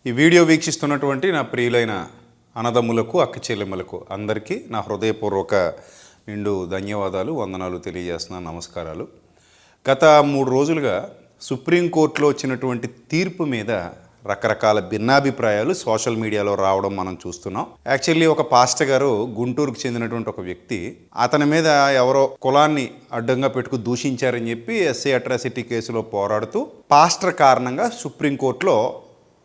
ఈ వీడియో వీక్షిస్తున్నటువంటి నా ప్రియులైన అన్నదమ్ములకు అక్క చెల్లెమ్మలకు అందరికీ నా హృదయపూర్వక నిండు ధన్యవాదాలు, వందనాలు తెలియజేస్తున్నాను, నమస్కారాలు. గత 3 రోజులుగా సుప్రీంకోర్టులో వచ్చినటువంటి తీర్పు మీద రకరకాల భిన్నాభిప్రాయాలు సోషల్ మీడియాలో రావడం మనం చూస్తున్నాం. యాక్చువల్లీ ఒక పాస్టర్ గారు, గుంటూరుకు చెందినటువంటి ఒక వ్యక్తి, అతని మీద ఎవరో కులాన్ని అడ్డంగా పెట్టుకు దూషించారని చెప్పి ఎస్సీ అట్రాసిటీ కేసులో పోరాడుతూ పాస్టర్ కారణంగా సుప్రీంకోర్టులో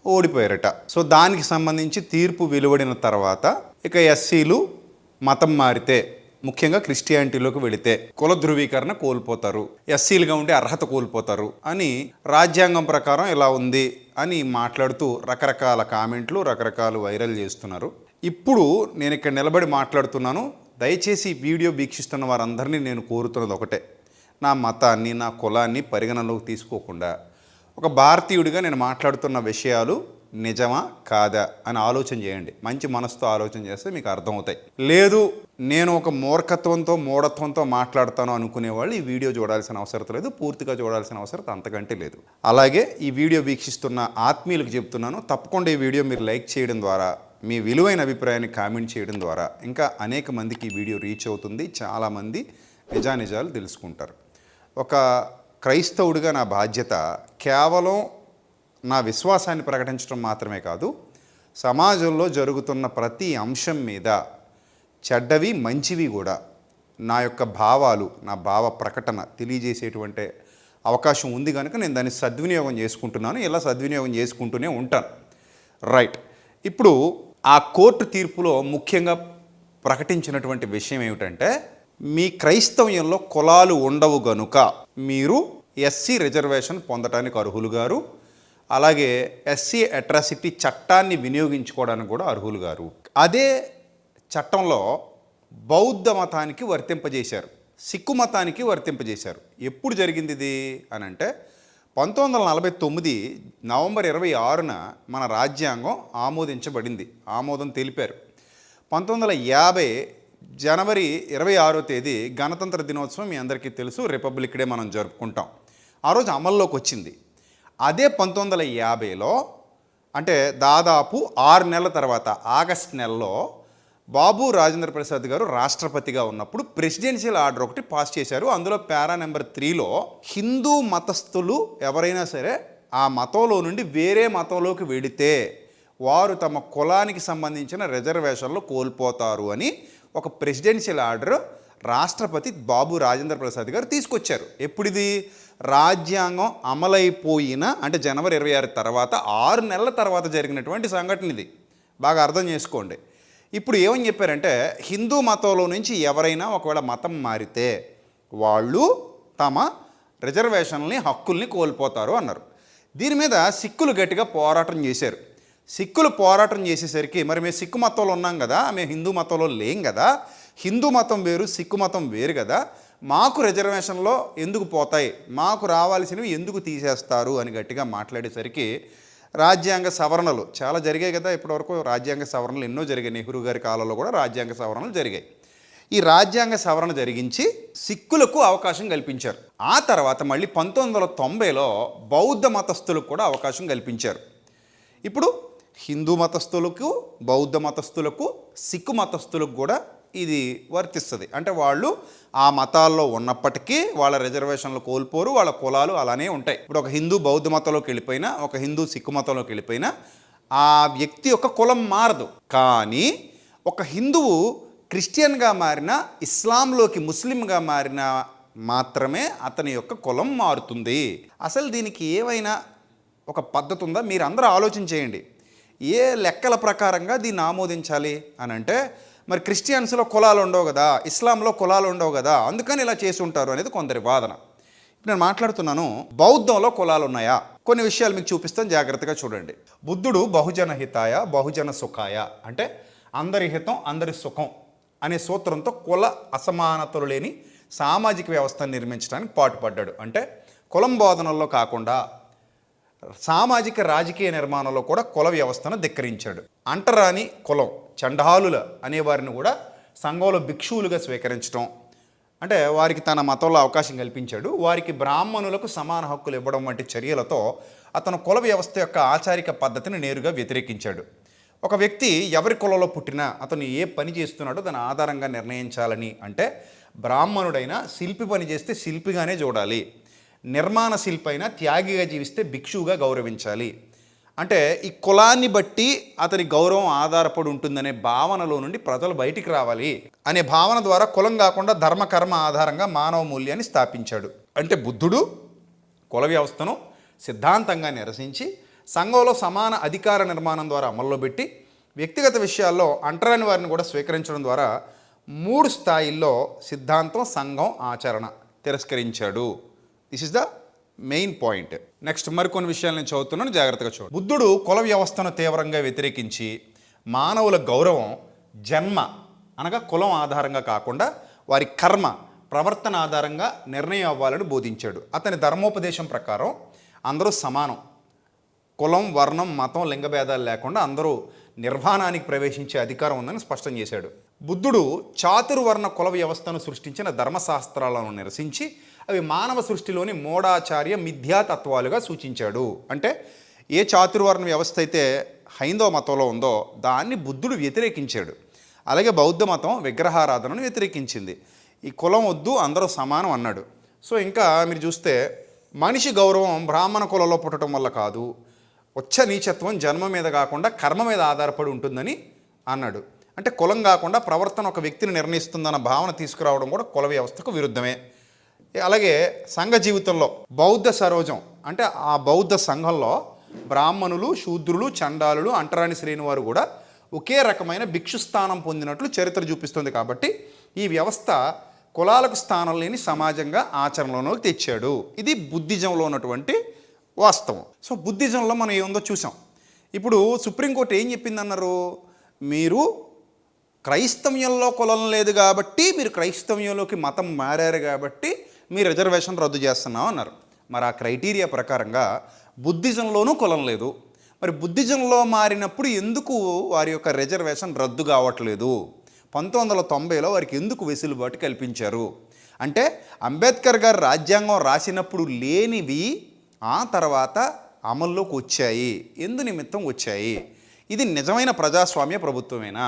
ఓడిపోయారట. సో దానికి సంబంధించి తీర్పు వెలువడిన తర్వాత ఇక ఎస్సీలు మతం మారితే, ముఖ్యంగా క్రిస్టియానిటీలోకి వెళితే కుల ధృవీకరణ కోల్పోతారు, ఎస్సీలుగా ఉండే అర్హత కోల్పోతారు అని రాజ్యాంగం ప్రకారం ఇలా ఉంది అని మాట్లాడుతూ రకరకాల కామెంట్లు, రకరకాల వైరల్ చేస్తున్నారు. ఇప్పుడు నేను ఇక్కడ నిలబడి మాట్లాడుతున్నాను. దయచేసి ఈ వీడియో వీక్షిస్తున్న వారందరినీ నేను కోరుతున్నది ఒకటే, నా మతాన్ని, నా కులాన్ని పరిగణనలోకి తీసుకోకుండా ఒక భారతీయుడిగా నేను మాట్లాడుతున్న విషయాలు నిజమా కాదా అని ఆలోచన చేయండి. మంచి మనసుతో ఆలోచన చేస్తే మీకు అర్థమవుతాయి. లేదు నేను ఒక మూర్ఖత్వంతో, మూఢత్వంతో మాట్లాడతాను అనుకునే వాళ్ళు ఈ వీడియో చూడాల్సిన అవసరం లేదు, పూర్తిగా చూడాల్సిన అవసరం అంతకంటే లేదు. అలాగే ఈ వీడియో వీక్షిస్తున్న ఆత్మీయులకు చెప్తున్నాను, తప్పకుండా ఈ వీడియో మీరు లైక్ చేయడం ద్వారా, మీ విలువైన అభిప్రాయాన్ని కామెంట్ చేయడం ద్వారా ఇంకా అనేక మందికి ఈ వీడియో రీచ్ అవుతుంది. చాలామంది నిజానిజాలు తెలుసుకుంటారు. ఒక క్రైస్తవుడిగా నా బాధ్యత కేవలం నా విశ్వాసాన్ని ప్రకటించడం మాత్రమే కాదు, సమాజంలో జరుగుతున్న ప్రతి అంశం మీద చెడ్డవి మంచివి కూడా నా యొక్క భావాలు, నా భావ ప్రకటన తెలియజేసేటువంటి అవకాశం ఉంది కనుక నేను దాన్ని సద్వినియోగం చేసుకుంటున్నాను. ఇలా సద్వినియోగం చేసుకుంటూనే ఉంటాను. రైట్. ఇప్పుడు ఆ కోర్టు తీర్పులో ముఖ్యంగా ప్రకటించినటువంటి విషయం ఏమిటంటే, మీ క్రైస్తవ్యంలో కులాలు ఉండవు గనుక మీరు ఎస్సీ రిజర్వేషన్ పొందడానికి అర్హులు గారు, అలాగే ఎస్సీ అట్రాసిటీ చట్టాన్ని వినియోగించుకోవడానికి కూడా అర్హులు గారు. అదే చట్టంలో బౌద్ధ మతానికి వర్తింపజేశారు, సిక్కు మతానికి వర్తింపజేశారు. ఎప్పుడు జరిగింది ఇది అని అంటే 1949 నవంబర్ 26న మన రాజ్యాంగం ఆమోదించబడింది, ఆమోదం తెలిపారు. 1950 జనవరి 26వ తేదీ గణతంత్ర దినోత్సవం మీ అందరికీ తెలుసు, రిపబ్లిక్ డే మనం జరుపుకుంటాం. ఆ రోజు అమల్లోకి వచ్చింది. అదే 1950లో అంటే దాదాపు 6 నెలల తర్వాత ఆగస్ట్ నెలలో బాబు రాజేంద్ర ప్రసాద్ గారు రాష్ట్రపతిగా ఉన్నప్పుడు ప్రెసిడెన్షియల్ ఆర్డర్ ఒకటి పాస్ చేశారు. అందులో పారా నెంబర్ 3లో హిందూ మతస్థులు ఎవరైనా సరే ఆ మతంలో నుండి వేరే మతంలోకి వెళితే వారు తమ కులానికి సంబంధించిన రిజర్వేషన్లు కోల్పోతారు అని ఒక ప్రెసిడెన్షియల్ ఆర్డర్ రాష్ట్రపతి బాబు రాజేంద్ర ప్రసాద్ గారు తీసుకొచ్చారు. ఎప్పుడిది? రాజ్యాంగం అమలైపోయిన అంటే జనవరి 26 తర్వాత 6 నెలల తర్వాత జరిగినటువంటి సంఘటన ఇది. బాగా అర్థం చేసుకోండి. ఇప్పుడు ఏమని చెప్పారంటే, హిందూ మతంలో నుంచి ఎవరైనా ఒకవేళ మతం మారితే వాళ్ళు తమ రిజర్వేషన్లని, హక్కుల్ని కోల్పోతారు అన్నారు. దీని మీద సిక్కులు గట్టిగా పోరాటం చేశారు. సిక్కులు పోరాటం చేసేసరికి మరి మేము సిక్కు మతంలో ఉన్నాం కదా, మేము హిందూ మతంలో లేం కదా, హిందూ మతం వేరు సిక్కు మతం వేరు కదా, మాకు రిజర్వేషన్లో ఎందుకు పోతాయి, మాకు రావాల్సినవి ఎందుకు తీసేస్తారు అని గట్టిగా మాట్లాడేసరికి రాజ్యాంగ సవరణలు చాలా జరిగాయి కదా. ఇప్పటివరకు రాజ్యాంగ సవరణలు ఎన్నో జరిగాయి. నెహ్రూ గారి కాలంలో కూడా రాజ్యాంగ సవరణలు జరిగాయి. ఈ రాజ్యాంగ సవరణ జరిగించి సిక్కులకు అవకాశం కల్పించారు. ఆ తర్వాత మళ్ళీ 1990లో బౌద్ధ మతస్థులకు కూడా అవకాశం కల్పించారు. ఇప్పుడు హిందూ మతస్థులకు, బౌద్ధ మతస్థులకు, సిక్కు మతస్థులకు కూడా ఇది వర్తిస్తుంది. అంటే వాళ్ళు ఆ మతాల్లో ఉన్నప్పటికీ వాళ్ళ రిజర్వేషన్లు కోల్పోరు, వాళ్ళ కులాలు అలానే ఉంటాయి. ఇప్పుడు ఒక హిందూ బౌద్ధ మతంలోకి వెళ్ళిపోయినా, ఒక హిందూ సిక్కు మతంలోకి వెళ్ళిపోయినా ఆ వ్యక్తి యొక్క కులం మారదు. కానీ ఒక హిందువు క్రిస్టియన్గా మారినా, ఇస్లాంలోకి ముస్లింగా మారినా మాత్రమే అతని యొక్క కులం మారుతుంది. అసలు దీనికి ఏమైనా ఒక పద్ధతి ఉందా? మీరు అందరూ ఆలోచన చేయండి. ఏ లెక్కల ప్రకారంగా దీన్ని ఆమోదించాలి అని అంటే, మరి క్రిస్టియన్స్లో కులాలు ఉండవు కదా, ఇస్లాంలో కులాలు ఉండవు కదా, అందుకని ఇలా చేసి ఉంటారు అనేది కొందరి వాదన. ఇప్పుడు నేను మాట్లాడుతున్నాను, బౌద్ధంలో కులాలు ఉన్నాయా? కొన్ని విషయాలు మీకు చూపిస్తాను, జాగ్రత్తగా చూడండి. బుద్ధుడు బహుజన హితాయ బహుజన సుఖాయ అంటే అందరి హితం అందరి సుఖం అనే సూత్రంతో కుల అసమానతలు లేని సామాజిక వ్యవస్థను నిర్మించడానికి పాటుపడ్డాడు. అంటే కులం బోధనల్లో కాకుండా సామాజిక రాజకీయ నిర్మాణంలో కూడా కుల వ్యవస్థను ధిక్కరించాడు. అంటరాని కులం చండాలుల అనేవారిని కూడా సంఘంలో భిక్షువులుగా స్వీకరించడం, అంటే వారికి తన మతంలో అవకాశం కల్పించాడు. వారికి బ్రాహ్మణులకు సమాన హక్కులు ఇవ్వడం వంటి చర్యలతో అతను కుల వ్యవస్థ యొక్క ఆచారిక పద్ధతిని నేరుగా వ్యతిరేకించాడు. ఒక వ్యక్తి ఎవరి కులంలో పుట్టినా అతను ఏ పని చేస్తున్నాడో దాని ఆధారంగా నిర్ణయించాలని, అంటే బ్రాహ్మణుడైనా శిల్పి పని చేస్తే శిల్పిగానే చూడాలి, నిర్మాణ శిల్పి అయినా త్యాగిగా జీవిస్తే భిక్షువుగా గౌరవించాలి, అంటే ఈ కులాన్ని బట్టి అతని గౌరవం ఆధారపడి ఉంటుందనే భావనలో నుండి ప్రజలు బయటికి రావాలి అనే భావన ద్వారా కులం కాకుండా ధర్మకర్మ ఆధారంగా మానవ మూల్యాన్ని స్థాపించాడు. అంటే బుద్ధుడు కుల వ్యవస్థను సిద్ధాంతంగా నిరసించి సంఘంలో సమాన అధికార నిర్మాణం ద్వారా అమల్లో పెట్టి వ్యక్తిగత విషయాల్లో అంటరాని వారిని కూడా స్వీకరించడం ద్వారా 3 స్థాయిల్లో సిద్ధాంతం, సంఘం, ఆచరణ తిరస్కరించాడు. This is the main point. Next మరికొన్ని విషయాలు నేను చదువుతున్నాను, జాగ్రత్తగా చూడండి. బుద్ధుడు కుల వ్యవస్థను తీవ్రంగా వ్యతిరేకించి మానవుల గౌరవం జన్మ అనగా కులం ఆధారంగా కాకుండా వారి కర్మ, ప్రవర్తన ఆధారంగా నిర్ణయం అవ్వాలని బోధించాడు. అతని ధర్మోపదేశం ప్రకారం అందరూ సమానం, కులం, వర్ణం, మతం, లింగభేదాలు లేకుండా అందరూ నిర్వాణానికి ప్రవేశించే అధికారం ఉందని స్పష్టం చేశాడు. బుద్ధుడు చాతుర్వర్ణ కుల వ్యవస్థను సృష్టించిన ధర్మశాస్త్రాలను నిరసించి అవి మానవ సృష్టిలోని మూఢాచార్య మిథ్యాతత్వాలుగా సూచించాడు. అంటే ఏ చాతుర్వర్ణ వ్యవస్థ అయితే హైందవ మతంలో ఉందో దాన్ని బుద్ధుడు వ్యతిరేకించాడు. అలాగే బౌద్ధ మతం విగ్రహారాధనను వ్యతిరేకించింది. ఈ కులం వద్దు, అందరూ సమానం అన్నాడు. సో ఇంకా మీరు చూస్తే మనిషి గౌరవం బ్రాహ్మణ కులంలో పుట్టడం వల్ల కాదు, ఉచ్చ నీచత్వం జన్మ మీద కాకుండా కర్మ మీద ఆధారపడి ఉంటుందని అన్నాడు. అంటే కులం కాకుండా ప్రవర్తన ఒక వ్యక్తిని నిర్ణయిస్తుందన్న భావన తీసుకురావడం కూడా కుల వ్యవస్థకు విరుద్ధమే. అలాగే సంఘ జీవితంలో బౌద్ధ సరోజం, అంటే ఆ బౌద్ధ సంఘంలో బ్రాహ్మణులు, శూద్రులు, చండాలులు, అంటరాని శ్రేణి వారు కూడా ఒకే రకమైన భిక్షు స్థానం పొందినట్లు చరిత్ర చూపిస్తుంది. కాబట్టి ఈ వ్యవస్థ కులాలకు స్థానం లేని సమాజంగా ఆచరణలోకి తెచ్చాడు. ఇది బుద్ధిజంలో ఉన్నటువంటి వాస్తవం. సో బుద్ధిజంలో మనం ఏముందో చూసాం. ఇప్పుడు సుప్రీంకోర్టు ఏం చెప్పిందన్నారు, మీరు క్రైస్తవ్యంలో కులం లేదు కాబట్టి, మీరు క్రైస్తవ్యంలోకి మతం మారారు కాబట్టి మీ రిజర్వేషన్ రద్దు చేస్తున్నాం అన్నారు. మరి ఆ క్రైటీరియా ప్రకారంగా బుద్ధిజంలోనూ కులం లేదు. మరి బుద్ధిజంలో మారినప్పుడు ఎందుకు వారి యొక్క రిజర్వేషన్ రద్దు కావట్లేదు? 1990లో వారికి ఎందుకు వెసులుబాటు కల్పించారు? అంటే అంబేద్కర్ గారు రాజ్యాంగం రాసినప్పుడు లేనివి ఆ తర్వాత అమల్లోకి వచ్చాయి. ఎందు నిమిత్తం వచ్చాయి? ఇది నిజమైన ప్రజాస్వామ్య ప్రభుత్వమేనా?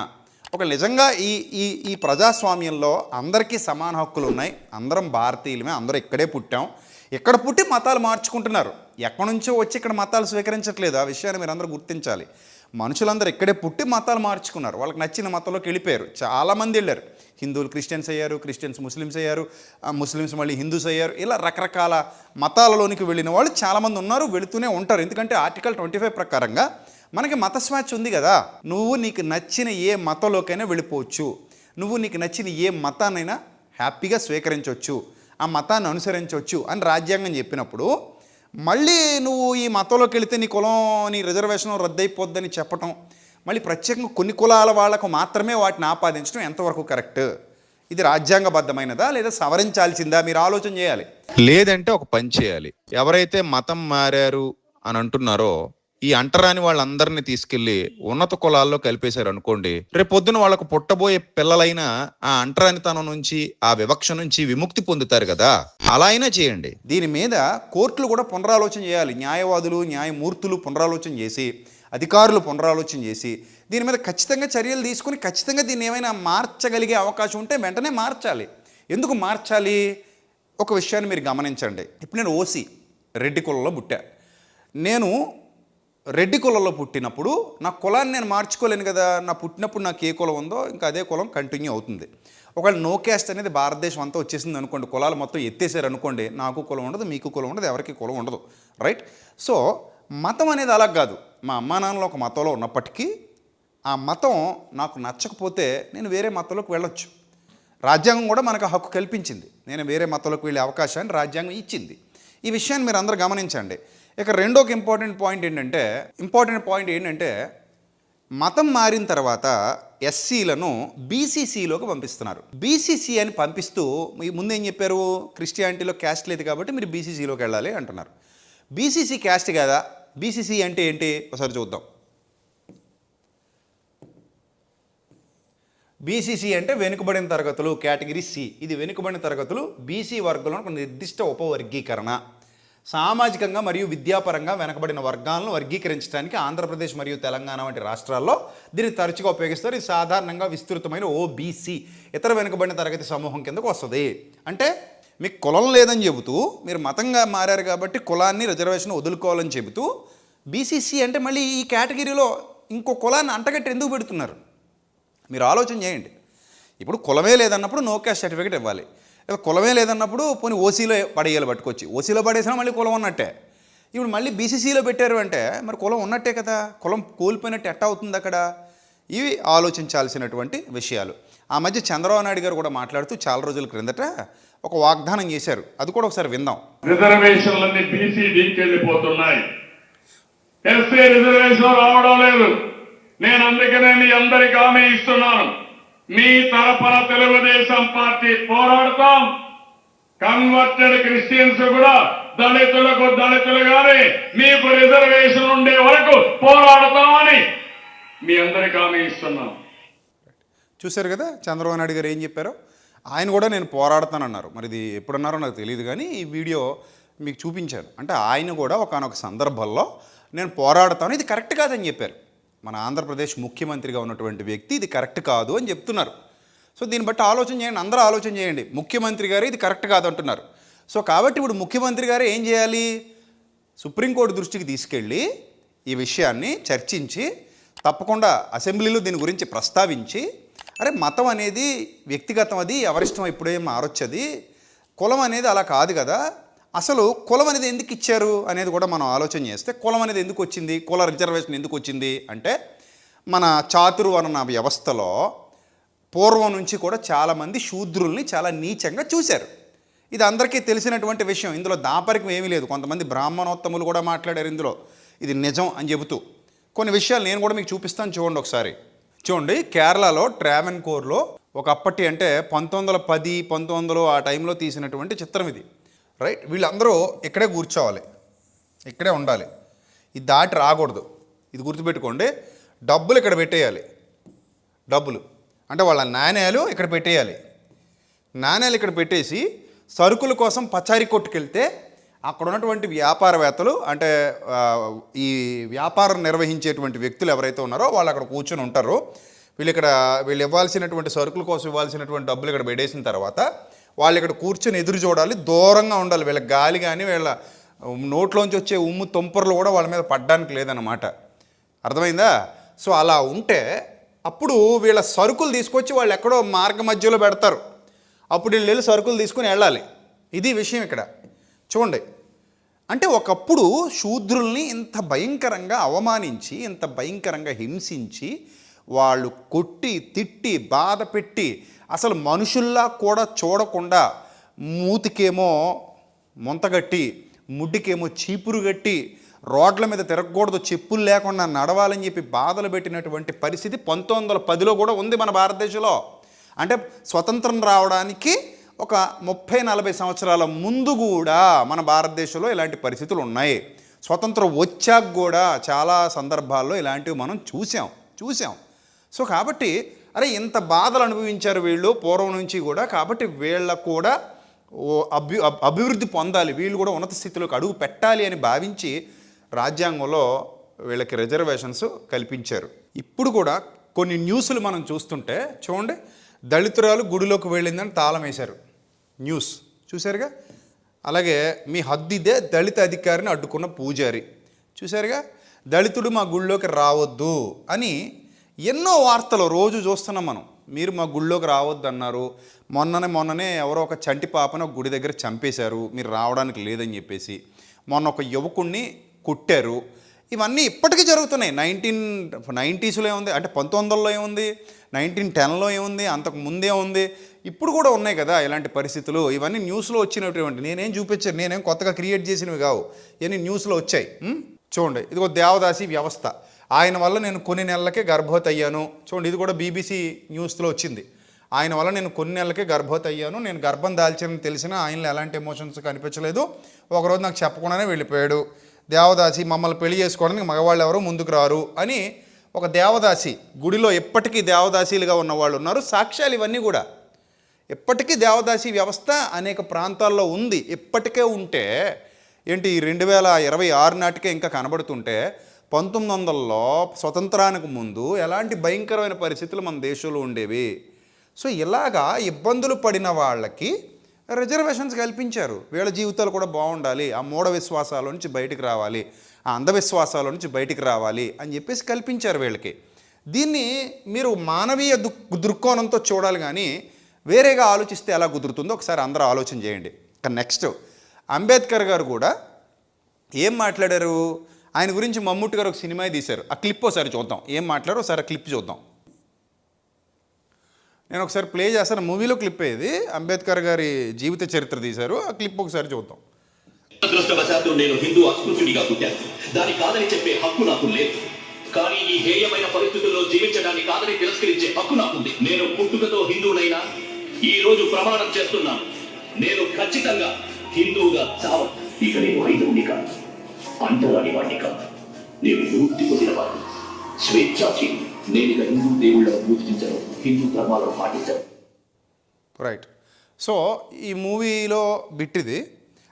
ఒక నిజంగా ఈ ఈ ఈ ప్రజాస్వామ్యంలో అందరికీ సమాన హక్కులు ఉన్నాయి, అందరం భారతీయులమే, అందరూ ఇక్కడే పుట్టాం, ఇక్కడ పుట్టి మతాలు మార్చుకుంటున్నారు, ఎక్కడి నుంచో వచ్చి ఇక్కడ మతాలు స్వీకరించట్లేదు. ఆ విషయాన్ని మీరు అందరూ గుర్తించాలి. మనుషులందరూ ఇక్కడే పుట్టి మతాలు మార్చుకున్నారు, వాళ్ళకి నచ్చిన మతంలోకి వెళ్ళిపోయారు. చాలామంది వెళ్ళారు. హిందువులు క్రిస్టియన్స్ అయ్యారు, క్రిస్టియన్స్ ముస్లిమ్స్ అయ్యారు, ముస్లిమ్స్ మళ్ళీ హిందూస్ అయ్యారు. ఇలా రకరకాల మతాలలోనికి వెళ్ళిన వాళ్ళు చాలామంది ఉన్నారు, వెళుతూనే ఉంటారు. ఎందుకంటే ఆర్టికల్ 25 ప్రకారంగా మనకి మత స్వేచ్ఛ ఉంది కదా. నువ్వు నీకు నచ్చిన ఏ మతంలోకైనా వెళ్ళిపోవచ్చు, నువ్వు నీకు నచ్చిన ఏ మతాన్నైనా హ్యాపీగా స్వీకరించవచ్చు, ఆ మతాన్ని అనుసరించవచ్చు అని రాజ్యాంగం చెప్పినప్పుడు మళ్ళీ నువ్వు ఈ మతంలోకి వెళితే నీ కులం, నీ రిజర్వేషన్ రద్దయిపోద్దని చెప్పటం, మళ్ళీ ప్రత్యేకంగా కొన్ని కులాల వాళ్లకు మాత్రమే వాటిని ఆపాదించడం ఎంతవరకు కరెక్ట్? ఇది రాజ్యాంగబద్ధమైనదా లేదా సవరించాల్సిందా? మీరు ఆలోచన చేయాలి. లేదంటే ఒక పని చేయాలి. ఎవరైతే మతం మారారు అని అంటున్నారో ఈ అంటరాని వాళ్ళందరినీ తీసుకెళ్లి ఉన్నత కులాల్లో కలిపేశారు అనుకోండి, రేపు పొద్దున వాళ్ళకు పుట్టబోయే పిల్లలైనా ఆ అంటరానితనం నుంచి, ఆ వివక్ష నుంచి విముక్తి పొందుతారు కదా. అలా అయినా చేయండి. దీని మీద కోర్టులు కూడా పునరాలోచన చేయాలి. న్యాయవాదులు, న్యాయమూర్తులు పునరాలోచన చేసి, అధికారులు పునరాలోచన చేసి దీని మీద ఖచ్చితంగా చర్యలు తీసుకుని ఖచ్చితంగా దీన్ని ఏమైనా మార్చగలిగే అవకాశం ఉంటే వెంటనే మార్చాలి. ఎందుకు మార్చాలి? ఒక విషయాన్ని మీరు గమనించండి. ఇప్పుడు నేను ఓసీ రెడ్డి కులంలో పుట్టా. నేను రెడ్డి కులంలో పుట్టినప్పుడు నా కులాన్ని నేను మార్చుకోలేను కదా. నా పుట్టినప్పుడు నాకు ఏ కులం ఉందో ఇంకా అదే కులం కంటిన్యూ అవుతుంది. ఒకవేళ నో క్యాస్ట్ అనేది భారతదేశం అంతా వచ్చేసింది అనుకోండి, కులాలు మొత్తం ఎత్తేసారు అనుకోండి, నాకు కులం ఉండదు, మీకు కులం ఉండదు, ఎవరికి కులం ఉండదు, రైట్? సో మతం అనేది అలా కాదు. మా అమ్మా నాన్నలు ఒక మతంలో ఉన్నప్పటికీ ఆ మతం నాకు నచ్చకపోతే నేను వేరే మతంలోకి వెళ్ళొచ్చు. రాజ్యాంగం కూడా మనకు హక్కు కల్పించింది. నేను వేరే మతంలోకి వెళ్ళే అవకాశాన్ని రాజ్యాంగం ఇచ్చింది. ఈ విషయాన్ని మీరు అందరూ గమనించండి. ఇక రెండోకి ఇంపార్టెంట్ పాయింట్ ఏంటంటే మతం మారిన తర్వాత ఎస్సీలను బీసీసీలోకి పంపిస్తున్నారు. బీసీసీ అని పంపిస్తూ ముందు ఏం చెప్పారు, క్రిస్టియానిటీలో క్యాస్ట్ లేదు కాబట్టి మీరు బీసీసీలోకి వెళ్ళాలి అంటున్నారు. బీసీసీ క్యాస్ట్ కదా. బీసీసీ అంటే ఏంటి ఒకసారి చూద్దాం. బీసీసీ అంటే వెనుకబడిన తరగతులు, కేటగిరీ సి. ఇది వెనుకబడిన తరగతులు, బీసీ వర్గంలో ఒక నిర్దిష్ట ఉపవర్గీకరణ. సామాజికంగా మరియు విద్యాపరంగా వెనకబడిన వర్గాలను వర్గీకరించడానికి ఆంధ్రప్రదేశ్ మరియు తెలంగాణ వంటి రాష్ట్రాల్లో దీన్ని తరచుగా ఉపయోగిస్తారు. ఇది సాధారణంగా విస్తృతమైన ఓబీసీ ఇతర వెనుకబడిన తరగతి సమూహం కిందకు వస్తుంది. అంటే మీకు కులం లేదని చెబుతూ మీరు మతంగా మారారు కాబట్టి కులాన్ని రిజర్వేషన్ వదులుకోవాలని చెబుతూ బీసీసీ అంటే మళ్ళీ ఈ కేటగిరీలో ఇంకో కులాన్ని అంటగట్టి ఎందుకు పెడుతున్నారు? మీరు ఆలోచన చేయండి. ఇప్పుడు కులమే లేదన్నప్పుడు నో క్యాస్ట్ సర్టిఫికేట్ ఇవ్వాలి. కులమే లేదన్నప్పుడు పోనీ ఓసీలో పడేయాలి, పట్టుకొచ్చి ఓసీలో పడేసినా మళ్ళీ కులం ఉన్నట్టే. ఇప్పుడు మళ్ళీ బీసీసీలో పెట్టారు అంటే మరి కులం ఉన్నట్టే కదా, కులం కోల్పోయినట్టు ఎట్ట అవుతుంది అక్కడ? ఇవి ఆలోచించాల్సినటువంటి విషయాలు. ఆ మధ్య చంద్రబాబు నాయుడు గారు కూడా మాట్లాడుతూ చాలా రోజుల క్రిందట ఒక వాగ్దానం చేశారు, అది కూడా ఒకసారి విందాం. రిజర్వేషన్లన్నీ బీసీడీకి వెళ్ళిపోతున్నాయి, ఎస్సీ రిజర్వేషన్ రావడం లేదు. నేను అందుకనే మీ అందరికి హామీ ఇస్తున్నాను, మీ తరపున తెలుగుదేశం పార్టీ పోరాడతాం. కన్వర్టెడ్ క్రిస్టియన్స్ కూడా దళితులుగానే మీకు రిజర్వేషన్ ఉండే వరకు పోరాడతామని మీ అందరికి హామీ ఇస్తున్నాం. చూశారు కదా చంద్రబాబు నాయుడు గారు ఏం చెప్పారో. ఆయన కూడా నేను పోరాడతానన్నారు. మరి ఇది ఎప్పుడన్నారో నాకు తెలియదు, కానీ ఈ వీడియో మీకు చూపించాను. అంటే ఆయన కూడా ఒకానొక సందర్భంలో నేను పోరాడతాను, ఇది కరెక్ట్ కాదని చెప్పారు. మన ఆంధ్రప్రదేశ్ ముఖ్యమంత్రిగా ఉన్నటువంటి వ్యక్తి ఇది కరెక్ట్ కాదు అని చెప్తున్నారు. సో దీన్ని బట్టి ఆలోచన చేయండి, అందరూ ఆలోచన చేయండి. ముఖ్యమంత్రి గారు ఇది కరెక్ట్ కాదు అంటున్నారు. సో కాబట్టి ఇప్పుడు ముఖ్యమంత్రి గారు ఏం చేయాలి? సుప్రీంకోర్టు దృష్టికి తీసుకెళ్ళి ఈ విషయాన్ని చర్చించి తప్పకుండా అసెంబ్లీలో దీని గురించి ప్రస్తావించి, అరే మతం అనేది వ్యక్తిగతం, అది ఎవరిష్టం ఇప్పుడేం మారొచ్చది, కులం అనేది అలా కాదు కదా, అసలు కులం అనేది ఎందుకు ఇచ్చారు అనేది కూడా మనం ఆలోచన చేస్తే కులం అనేది ఎందుకు వచ్చింది, కుల రిజర్వేషన్ ఎందుకు వచ్చింది అంటే మన చాతుర్వర్ణ వ్యవస్థలో పూర్వం నుంచి కూడా చాలామంది శూద్రుల్ని చాలా నీచంగా చూశారు. ఇది అందరికీ తెలిసినటువంటి విషయం, ఇందులో దాపరికం ఏమీ లేదు. కొంతమంది బ్రాహ్మణోత్తములు కూడా మాట్లాడారు ఇందులో, ఇది నిజం అని చెబుతూ. కొన్ని విషయాలు నేను కూడా మీకు చూపిస్తాను, చూడండి ఒకసారి. చూడండి, కేరళలో ట్రావెన్కోర్లో ఒక అప్పటి అంటే 1910, 1900 ఆ టైంలో తీసినటువంటి చిత్రం ఇది. రైట్, వీళ్ళందరూ ఇక్కడే కూర్చోవాలి, ఇక్కడే ఉండాలి, ఇది దాటి రాకూడదు. ఇది గుర్తుపెట్టుకోండి. డబ్బులు ఇక్కడ పెట్టేయాలి, డబ్బులు అంటే వాళ్ళ నాణ్యాలు ఇక్కడ పెట్టేయాలి. నాణ్యాలు ఇక్కడ పెట్టేసి సరుకుల కోసం పచారీ కొట్టుకెళ్తే అక్కడ ఉన్నటువంటి వ్యాపారవేత్తలు అంటే ఈ వ్యాపారం నిర్వహించేటువంటి వ్యక్తులు ఎవరైతే ఉన్నారో వాళ్ళు అక్కడ కూర్చొని ఉంటారు. వీళ్ళు ఇవ్వాల్సినటువంటి సరుకుల కోసం ఇవ్వాల్సినటువంటి డబ్బులు ఇక్కడ పెట్టేసిన తర్వాత వాళ్ళు ఇక్కడ కూర్చొని ఎదురు చూడాలి, దూరంగా ఉండాలి. వీళ్ళ గాలి కానీ వీళ్ళ నోట్లోంచి వచ్చే ఉమ్ము తుంపర్లు కూడా వాళ్ళ మీద పడ్డానికి లేదన్నమాట. అర్థమైందా? సో అలా ఉంటే అప్పుడు వీళ్ళ సరుకులు తీసుకొచ్చి వాళ్ళు ఎక్కడో మార్గ మధ్యలో పెడతారు, అప్పుడు వీళ్ళు వెళ్ళి సరుకులు తీసుకుని వెళ్ళాలి. ఇది విషయం ఇక్కడ చూడండి. అంటే ఒకప్పుడు శూద్రుల్ని ఇంత భయంకరంగా అవమానించి, ఇంత భయంకరంగా హింసించి, వాళ్ళు కొట్టి తిట్టి బాధ పెట్టి అసలు మనుషుల్లా కూడా చూడకుండా మూతికేమో ముంతగట్టి, ముడ్డికేమో చీపురు కట్టి, రోడ్ల మీద తిరగకూడదు, చెప్పులు లేకుండా నడవాలని చెప్పి బాధలు పెట్టినటువంటి పరిస్థితి 1910లో కూడా ఉంది మన భారతదేశంలో. అంటే స్వతంత్రం రావడానికి ఒక 30-40 సంవత్సరాల ముందు కూడా మన భారతదేశంలో ఇలాంటి పరిస్థితులు ఉన్నాయి. స్వతంత్రం వచ్చాక కూడా చాలా సందర్భాల్లో ఇలాంటివి మనం చూసాం. సో కాబట్టి అరే ఇంత బాధలు అనుభవించారు వీళ్ళు పూర్వం నుంచి కూడా, కాబట్టి వీళ్ళకు కూడా అభివృద్ధి పొందాలి, వీళ్ళు కూడా ఉన్నత స్థితిలోకి అడుగు పెట్టాలి అని భావించి రాజ్యాంగంలో వీళ్ళకి రిజర్వేషన్స్ కల్పించారు. ఇప్పుడు కూడా కొన్ని న్యూస్లు మనం చూస్తుంటే చూడండి, దళితురాలు గుడిలోకి వెళ్ళిందని తాళం వేశారు, న్యూస్ చూశారుగా. అలాగే మీ హద్దిదే దళిత అధికారిని అడ్డుకున్న పూజారి చూశారుగా. దళితుడు మా గుడిలోకి రావద్దు అని ఎన్నో వార్తలు రోజు చూస్తున్నాం మనం. మీరు మా గుడిలోకి రావద్దు అన్నారు, మొన్ననే ఎవరో ఒక చంటి పాపను ఒక గుడి దగ్గర చంపేశారు, మీరు రావడానికి లేదని చెప్పేసి. మొన్న ఒక యువకుడిని కొట్టారు. ఇవన్నీ ఇప్పటికీ జరుగుతున్నాయి. 1990స్లో ఏముంది అంటే 1900లో ఏముంది, 1910లో ఏముంది, అంతకు ముందే ఉంది, ఇప్పుడు కూడా ఉన్నాయి కదా ఇలాంటి పరిస్థితులు. ఇవన్నీ న్యూస్లో వచ్చినటువంటి, నేనేం చూపించాను, నేనేం కొత్తగా క్రియేట్ చేసినవి కావు, ఇవన్నీ న్యూస్లో వచ్చాయి. చూడండి, ఇదిగో దేవదాసి వ్యవస్థ, ఆయన వల్ల నేను కొన్ని నెలలకే గర్భవతి అయ్యాను. చూడండి, ఇది కూడా BBC న్యూస్లో వచ్చింది. ఆయన వల్ల నేను కొన్ని నెలలకే గర్భవతి అయ్యాను, నేను గర్భం దాల్చానని తెలిసినా ఆయనలో ఎలాంటి ఎమోషన్స్ కనిపించలేదు, ఒకరోజు నాకు చెప్పకుండానే వెళ్ళిపోయాడు. దేవదాసి, మమ్మల్ని పెళ్లి చేసుకోవడానికి మగవాళ్ళు ఎవరు ముందుకు రారు అని ఒక దేవదాసి, గుడిలో ఎప్పటికీ దేవదాసీలుగా ఉన్నవాళ్ళు ఉన్నారు, సాక్ష్యాలు ఇవన్నీ కూడా. ఎప్పటికీ దేవదాసి వ్యవస్థ అనేక ప్రాంతాల్లో ఉంది, ఇప్పటికే ఉంటే ఏంటి 2026 నాటికే ఇంకా కనబడుతుంటే 1900లో స్వతంత్రానికి ముందు ఎలాంటి భయంకరమైన పరిస్థితులు మన దేశంలో ఉండేవి. సో ఇలాగా ఇబ్బందులు పడిన వాళ్ళకి రిజర్వేషన్స్ కల్పించారు. వీళ్ళ జీవితాలు కూడా బాగుండాలి, ఆ మూఢ విశ్వాసాల నుంచి బయటికి రావాలి, ఆ అంధవిశ్వాసాల నుంచి బయటికి రావాలి అని చెప్పేసి కల్పించారు వీళ్ళకి. దీన్ని మీరు మానవీయ దృక్కోణంతో చూడాలి, కానీ వేరేగా ఆలోచిస్తే ఎలా కుదురుతుందో ఒకసారి అందరూ ఆలోచన చేయండి. నెక్స్ట్ అంబేద్కర్ గారు కూడా ఏం మాట్లాడారు, ఆయన గురించి మమ్ముట్టి గారు ఒక సినిమా తీశారు. ఆ క్లిప్ ఒకసారి చూద్దాం, ఏం మాట్లాడారో ఒకసారి ఆ క్లిప్ చూద్దాం. నేను ఒకసారి ప్లే చేస్తాను, మూవీలో క్లిప్ ఇది, అంబేద్కర్ గారి జీవిత చరిత్ర తీశారు. ఆ క్లిప్ ఒకసారి చూద్దాం. అదృష్టవశాత్తు నేను హిందూ అస్పృశ్యుడిగా పుట్టాను. దాని కాదని చెప్పే హక్కు నాకు లేదు. కానీ ఈ హేయమైన పరిస్థితుల్లో జీవించడాన్ని కాదని తిరస్కరించే హక్కు నాకుంది. నేను పుట్టుకతో హిందువునైనా ఈ రోజు ప్రమాణం చేస్తున్నాను, నేను ఖచ్చితంగా హిందువుగా చావను. ఇక నేను హైందవుని కాదు, అంటరాని వాడిని కాదు, నేను విముక్తి పొందిన వాడిని, స్వేచ్ఛాశీలు. నేను ఇక హిందూ దేవుళ్లను పూజించను, హిందూ ధర్మాలను పాటించను. రైట్. సో ఈ మూవీలో బిట్టిది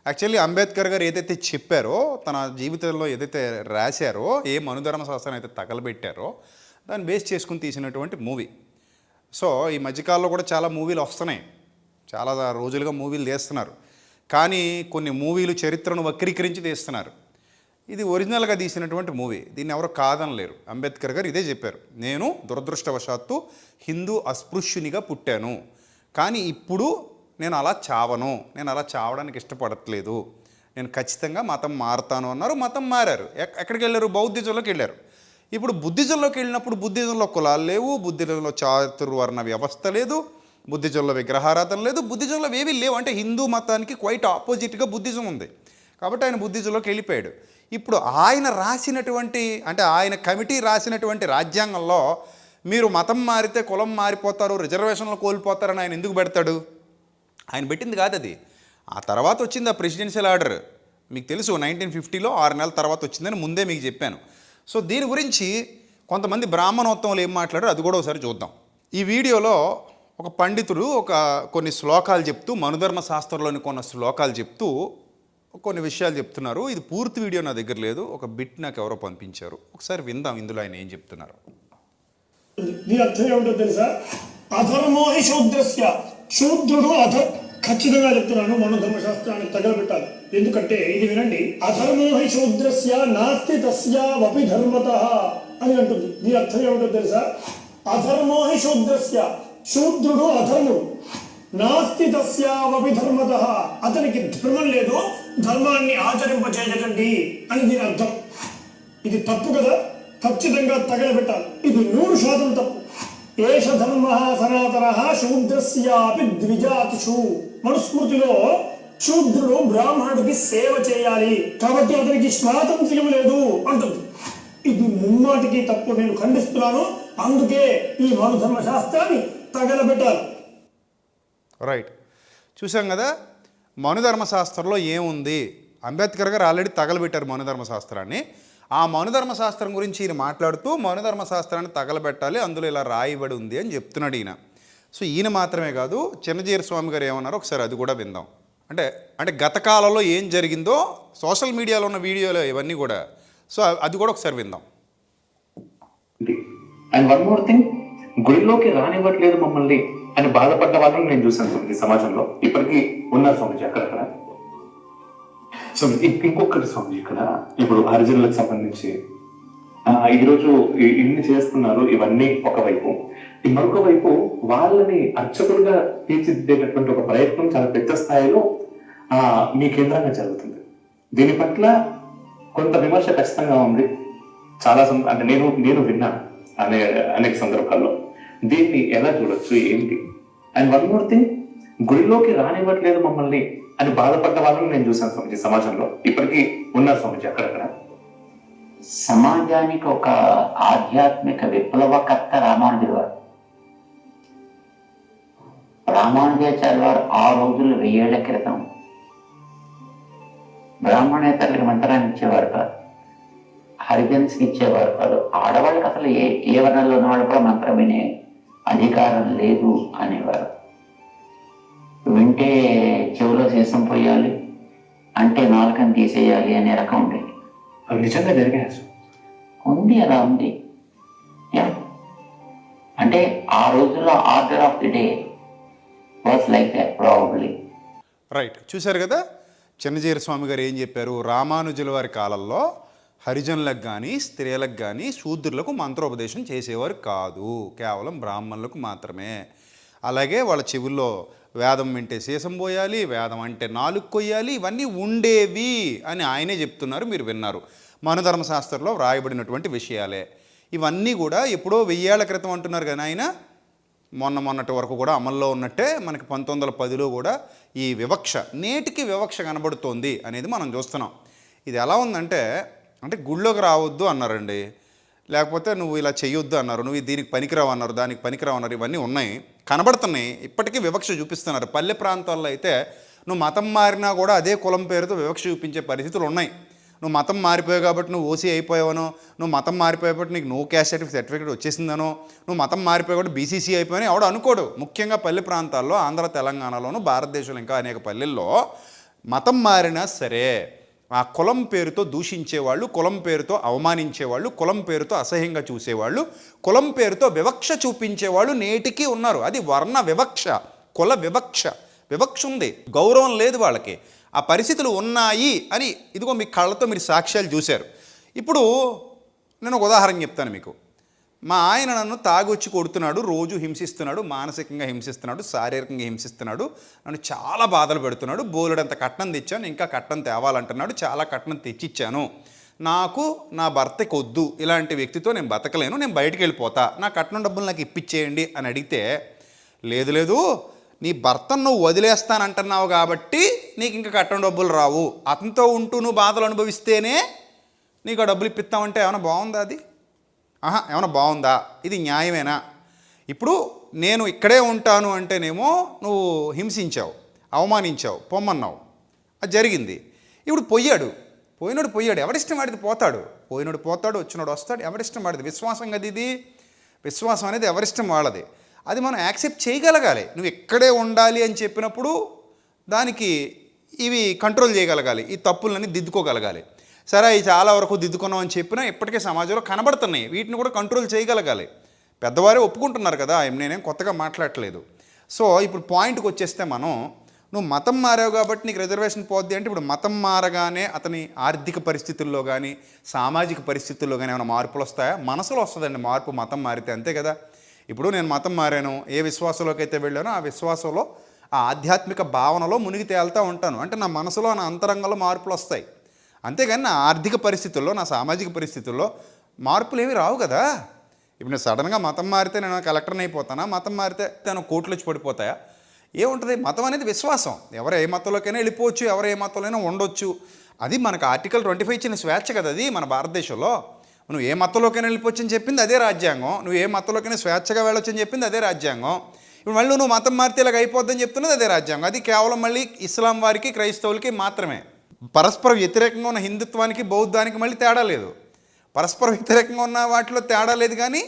యాక్చువల్లీ అంబేద్కర్ గారు ఏదైతే చెప్పారో, తన జీవితంలో ఏదైతే రాశారో, ఏ మనుధర్మ శాస్త్రాన్ని అయితే తగలబెట్టారో దాన్ని బేస్ చేసుకుని తీసినటువంటి మూవీ. సో ఈ మధ్యకాలంలో కూడా చాలా మూవీలు వస్తున్నాయి, చాలా రోజులుగా మూవీలు తీస్తున్నారు, కానీ కొన్ని మూవీలు చరిత్రను వక్రీకరించి తీస్తున్నారు. ఇది ఒరిజినల్గా తీసినటువంటి మూవీ, దీన్ని ఎవరో కాదనలేరు. అంబేద్కర్ గారు ఇదే చెప్పారు, నేను దురదృష్టవశాత్తు హిందూ అస్పృశ్యునిగా పుట్టాను, కానీ ఇప్పుడు నేను అలా చావను, నేను అలా చావడానికి ఇష్టపడట్లేదు, నేను ఖచ్చితంగా మతం మారుతాను అన్నారు. మతం మారారు. ఎక్కడికి వెళ్ళారు? బౌద్ధిజంలోకి వెళ్ళారు. ఇప్పుడు బుద్ధిజంలోకి వెళ్ళినప్పుడు బుద్ధిజంలో కులాలు లేవు, బుద్ధిజంలో చాతుర్వర్ణ వ్యవస్థ లేదు, బుద్ధిజంలో విగ్రహారాధన లేదు, బుద్ధిజంలో ఏవీ లేవు. అంటే హిందూ మతానికి క్వైట్ ఆపోజిట్గా బుద్ధిజం ఉంది. కాబట్టి ఆయన బుద్ధిజంలోకి వెళ్ళిపోయాడు. ఇప్పుడు ఆయన రాసినటువంటి, అంటే ఆయన కమిటీ రాసినటువంటి రాజ్యాంగంలో మీరు మతం మారితే కులం మారిపోతారు, రిజర్వేషన్లు కోల్పోతారని ఆయన ఎందుకు పెడతాడు? ఆయన పెట్టింది కాదు అది. ఆ తర్వాత వచ్చింది ఆ ప్రెసిడెన్షియల్ ఆర్డర్, మీకు తెలుసు 1950లో 6 నెలల తర్వాత వచ్చిందని ముందే మీకు చెప్పాను. సో దీని గురించి కొంతమంది బ్రాహ్మణోత్తములు ఏం మాట్లాడారు అది కూడా ఒకసారి చూద్దాం. ఈ వీడియోలో ఒక పండితుడు కొన్ని శ్లోకాలు చెప్తూ, మనుధర్మ శాస్త్రంలోని కొన్ని శ్లోకాలు చెప్తూ కొన్ని విషయాలు చెప్తున్నారు. ఇది పూర్తి వీడియో నా దగ్గర లేదు, ఒక బిట్ నాకు ఎవరో పంపించారు, ఒకసారి విందాం ఇందులో ఆయన ఏం చెప్తున్నారు. దీని అర్థం ఏమిటో తెలుసా? అధర్మో హి శూద్రస్య, శూద్రుడు ఖచ్చితంగా చెప్తున్నాను, మనోధర్మశాస్త్రాన్ని తగలబెట్టాలి. ఎందుకంటే ఇది వినండి, అధర్మో హి శూద్రస్య నాస్తి తస్యావపి ధర్మతః అని అంటుంది. దీని అర్థం ఏమిటో తెలుసా? అధర్మో హి శూద్రస్య, శూద్రుడు అధర్ముడు, నాస్తి తస్యావపి ధర్మతః, అతనికి ధర్మం లేదు, ధర్మాన్ని ఆచరింపచేయకండి అని దీని అర్థం. ఇది తప్పు కదా, ఖచ్చితంగా తగలబెట్టాలి. ఇది 100% తప్పు. ఏష ధర్మ సనాతన శూద్రస్యాపి ద్విజాతిషు, మనుస్మృతిలో శూద్రుడు బ్రాహ్మణుడికి సేవ చేయాలి, కాబట్టి అతనికి స్వాతంత్ర్యం లేదు అంటుంది. ఇది ముమ్మాటికి తప్పు, నేను ఖండిస్తున్నాను. అందుకే ఈ మనుధర్మ శాస్త్రాన్ని తగలబెట్టాలి. రైట్, చూసాం కదా మనుధర్మ శాస్త్రంలో ఏముంది. అంబేద్కర్ గారు ఆల్రెడీ తగలబెట్టారు మనుధర్మ శాస్త్రాన్ని. ఆ మనుధర్మ శాస్త్రం గురించి ఈయన మాట్లాడుతూ మనుధర్మ శాస్త్రాన్ని తగలబెట్టాలి, అందులో ఇలా రాయబడి ఉంది అని చెప్తున్నాడు ఈయన. సో ఈయన మాత్రమే కాదు, చిన్నజీర స్వామి గారు ఏమన్నారో ఒకసారి అది కూడా విందాం. అంటే గత కాలంలో ఏం జరిగిందో సోషల్ మీడియాలో ఉన్న వీడియోలు ఇవన్నీ కూడా, సో అది కూడా ఒకసారి విందాం. అండ్ వన్ మోర్ థింగ్, గుడిలోకి రానివ్వట్లేదు మమ్మల్ని అని బాధపడ్డ వాళ్ళని నేను చూసాను ఈ సమాజంలో. ఇప్పటికీ ఉన్నారు స్వామిజీ అక్కడక్కడ. సో ఇంకొకటి స్వామిజీ, ఇక్కడ ఇప్పుడు హరిజనులకు సంబంధించి ఈరోజు ఇన్ని చేస్తున్నారు, ఇవన్నీ ఒకవైపు. ఈ మరొక వైపు వాళ్ళని అర్చకులుగా తీర్చిదిద్దేటటువంటి ఒక ప్రయత్నం చాలా పెద్ద స్థాయిలో మీ కేంద్రంగా జరుగుతుంది. దీని పట్ల కొంత విమర్శ ఖచ్చితంగా ఉంది. చాలా అంటే నేను విన్నాను అనేక సందర్భాల్లో. దీన్ని ఎలా చూడొచ్చు, ఏంటి? అండ్ వన్ మోర్ థింగ్, గుడిలోకి రానివ్వట్లేదు మమ్మల్ని అని బాధపడ్డ వాళ్ళని నేను చూసాను స్వామిజీ సమాజంలో. ఇప్పటికీ ఉన్నారు స్వామిజీ అక్కడక్కడ. సమాజానికి ఒక ఆధ్యాత్మిక విప్లవకర్త రామానుజుల వారు. రామానుజాచార్య వారు ఆ రోజుల్లో 1000 ఏళ్ల క్రితం బ్రాహ్మణేతరులకు మంత్రాన్ని ఇచ్చేవారు కాదు, హరిజన్స్కి ఇచ్చేవారు కాదు. ఆడవాళ్ళకి అసలు ఏ వర్ణంలో ఉన్నవాళ్ళు కూడా మంత్రం వినే అధికారం లేదు అనేవారు. వింటే చెవులో సీసం పోయాలి, అంటే నాలుకని తీసేయాలి అనే రకం ఉండేది. అవి నిజంగా జరిగాయి సార్? ఉంది, అలా ఉంది. యా, అంటే ఆ రోజుల్లో order of the day was like that probably. Right, చూశారు కదా చిన్నజీర స్వామి గారు ఏం చెప్పారు. రామానుజుల వారి కాలంలో హరిజనులకు కానీ స్త్రీలకు కానీ శూద్రులకు మంత్రోపదేశం చేసేవారు కాదు, కేవలం బ్రాహ్మణులకు మాత్రమే. అలాగే వాళ్ళ చెవుల్లో వేదం వింటే సీసం పోయాలి, వేదం అంటే నాలుగు కొయ్యాలి, ఇవన్నీ ఉండేవి అని ఆయనే చెప్తున్నారు, మీరు విన్నారు. మనుధర్మశాస్త్రంలో వ్రాయబడినటువంటి విషయాలే ఇవన్నీ కూడా. ఎప్పుడో 1000 ఏళ్ల క్రితం అంటున్నారు కానీ ఆయన మొన్నటి వరకు కూడా అమల్లో ఉన్నట్టే మనకి 1910లో కూడా ఈ వివక్ష, నేటికి వివక్ష కనబడుతోంది అనేది మనం చూస్తున్నాం. ఇది ఎలా ఉందంటే, అంటే గుళ్ళోకి రావద్దు అన్నారండి, లేకపోతే నువ్వు ఇలా చేయొద్దు అన్నారు, నువ్వు దీనికి పనికిరావు అన్నారు, దానికి పనికిరావు అన్నారు, ఇవన్నీ ఉన్నాయి, కనబడుతున్నాయి. ఇప్పటికీ వివక్ష చూపిస్తున్నారు. పల్లె ప్రాంతాల్లో అయితే నువ్వు మతం మారినా కూడా అదే కులం పేరుతో వివక్ష చూపించే పరిస్థితులు ఉన్నాయి. నువ్వు మతం మారిపోయావు కాబట్టి నువ్వు ఓసీ అయిపోయావనో, నువ్వు మతం మారిపోయేపటి నీకు నో క్యాస్ట్ సర్టిఫికేట్ వచ్చేసిందనో, నువ్వు మతం మారిపోయా కాబట్టి బీసీసీ అయిపోయాని ఎవడు అనుకోడు. ముఖ్యంగా పల్లె ప్రాంతాల్లో, ఆంధ్ర తెలంగాణలోను, భారతదేశంలో ఇంకా అనేక పల్లెల్లో మతం మారినా సరే ఆ కులం పేరుతో దూషించేవాళ్ళు, కులం పేరుతో అవమానించేవాళ్ళు, కులం పేరుతో అసహ్యంగా చూసేవాళ్ళు, కులం పేరుతో వివక్ష చూపించేవాళ్ళు నేటికి ఉన్నారు. అది వర్ణ వివక్ష, కుల వివక్ష. వివక్ష ఉంది, గౌరవం లేదు వాళ్ళకి. ఆ పరిస్థితులు ఉన్నాయి అని ఇదిగో మీ కళ్ళతో మీరు సాక్ష్యాలు చూశారు. ఇప్పుడు నేను ఒక ఉదాహరణ చెప్తాను మీకు. మా ఆయన నన్ను తాగొచ్చి కొడుతున్నాడు, రోజు హింసిస్తున్నాడు, మానసికంగా హింసిస్తున్నాడు, శారీరకంగా హింసిస్తున్నాడు, నన్ను చాలా బాధలు పెడుతున్నాడు. బోలెడంత కట్నం తెచ్చాను, ఇంకా కట్నం తేవాలంటున్నాడు, చాలా కట్నం తెచ్చిచ్చాను. నాకు నా భర్తకి వద్దు, ఇలాంటి వ్యక్తితో నేను బతకలేను, నేను బయటికి వెళ్ళిపోతా, నా కట్నం డబ్బులు నాకు ఇప్పించేయండి అని అడిగితే, లేదు నీ భర్తను నువ్వు వదిలేస్తానంటున్నావు కాబట్టి నీకు ఇంకా కట్నం డబ్బులు రావు, అతనితో ఉంటూ నువ్వు బాధలు అనుభవిస్తేనే నీకు ఆ డబ్బులు ఇప్పిస్తామంటే ఏమైనా బాగుందా? అది ఏమైనా బాగుందా? ఇది న్యాయమేనా? ఇప్పుడు నేను ఇక్కడే ఉంటాను అంటేనేమో నువ్వు హింసించావు, అవమానించావు, పొమ్మన్నావు, అది జరిగింది. ఇప్పుడు పోయినోడు ఎవరిష్టం వాడిది పోతాడు, పోయినోడు పోతాడు, వచ్చినోడు వస్తాడు, ఎవరిష్టం వాడిది. విశ్వాసం కదా ఇది, విశ్వాసం అనేది ఎవరిష్టం వాళ్ళది. అది మనం యాక్సెప్ట్ చేయగలగాలి. నువ్వు ఇక్కడే ఉండాలి అని చెప్పినప్పుడు దానికి ఇవి కంట్రోల్ చేయగలగాలి, ఈ తప్పులన్నీ దిద్దుకోగలగాలి. సరే అవి చాలా వరకు దిద్దుకున్నాం అని చెప్పినా ఇప్పటికే సమాజంలో కనబడుతున్నాయి, వీటిని కూడా కంట్రోల్ చేయగలగాలి. పెద్దవారే ఒప్పుకుంటున్నారు కదా, నేనేం కొత్తగా మాట్లాడట్లేదు. సో ఇప్పుడు పాయింట్కి వచ్చేస్తే మనం, నువ్వు మతం మారావు కాబట్టి నీకు రిజర్వేషన్ పోద్ది అంటే, ఇప్పుడు మతం మారగానే అతని ఆర్థిక పరిస్థితుల్లో కానీ సామాజిక పరిస్థితుల్లో కానీ ఏమైనా మార్పులు వస్తాయా? మనసులో వస్తుందండి మార్పు మతం మారితే, అంతే కదా. ఇప్పుడు నేను మతం మారాను, ఏ విశ్వాసంలోకి అయితే వెళ్ళానో ఆ విశ్వాసంలో, ఆ ఆధ్యాత్మిక భావనలో మునిగి తేలుతూ ఉంటాను, అంటే నా మనసులో, నా అంతరంగంలో మార్పులు వస్తాయి. అంతేగాని నా ఆర్థిక పరిస్థితుల్లో, నా సామాజిక పరిస్థితుల్లో మార్పులు ఏమి రావు కదా. ఇప్పుడు నేను సడన్గా మతం మారితే నేను కలెక్టర్ని అయిపోతానా? మతం మారితే తను కోట్లు వచ్చి పడిపోతాయా? ఏముంటుంది? మతం అనేది విశ్వాసం. ఎవరు ఏ మతంలోకైనా వెళ్ళిపోవచ్చు, ఎవరు ఏ మతంలోనైనా ఉండొచ్చు. అది మనకు ఆర్టికల్ 25 ఇచ్చిన స్వేచ్ఛ కదా అది మన భారతదేశంలో. నువ్వు ఏ మతంలోకైనా వెళ్ళిపోవచ్చు అని చెప్పింది అదే రాజ్యాంగం, నువ్వు ఏ మతంలోకైనా స్వేచ్ఛగా వెళ్ళొచ్చు అని చెప్పింది అదే రాజ్యాంగం. ఇప్పుడు మళ్ళీ నువ్వు మతం మారితే ఇలాగ అయిపోద్దని చెప్తున్నది అదే రాజ్యాంగం. అది కేవలం మళ్ళీ ఇస్లాం వారికి, క్రైస్తవులకి మాత్రమే. పరస్పర వ్యతిరేకంగా ఉన్న హిందుత్వానికి, బౌద్ధానికి మళ్ళీ తేడా లేదు. పరస్పర వ్యతిరేకంగా ఉన్న వాటిలో తేడా లేదు, కానీ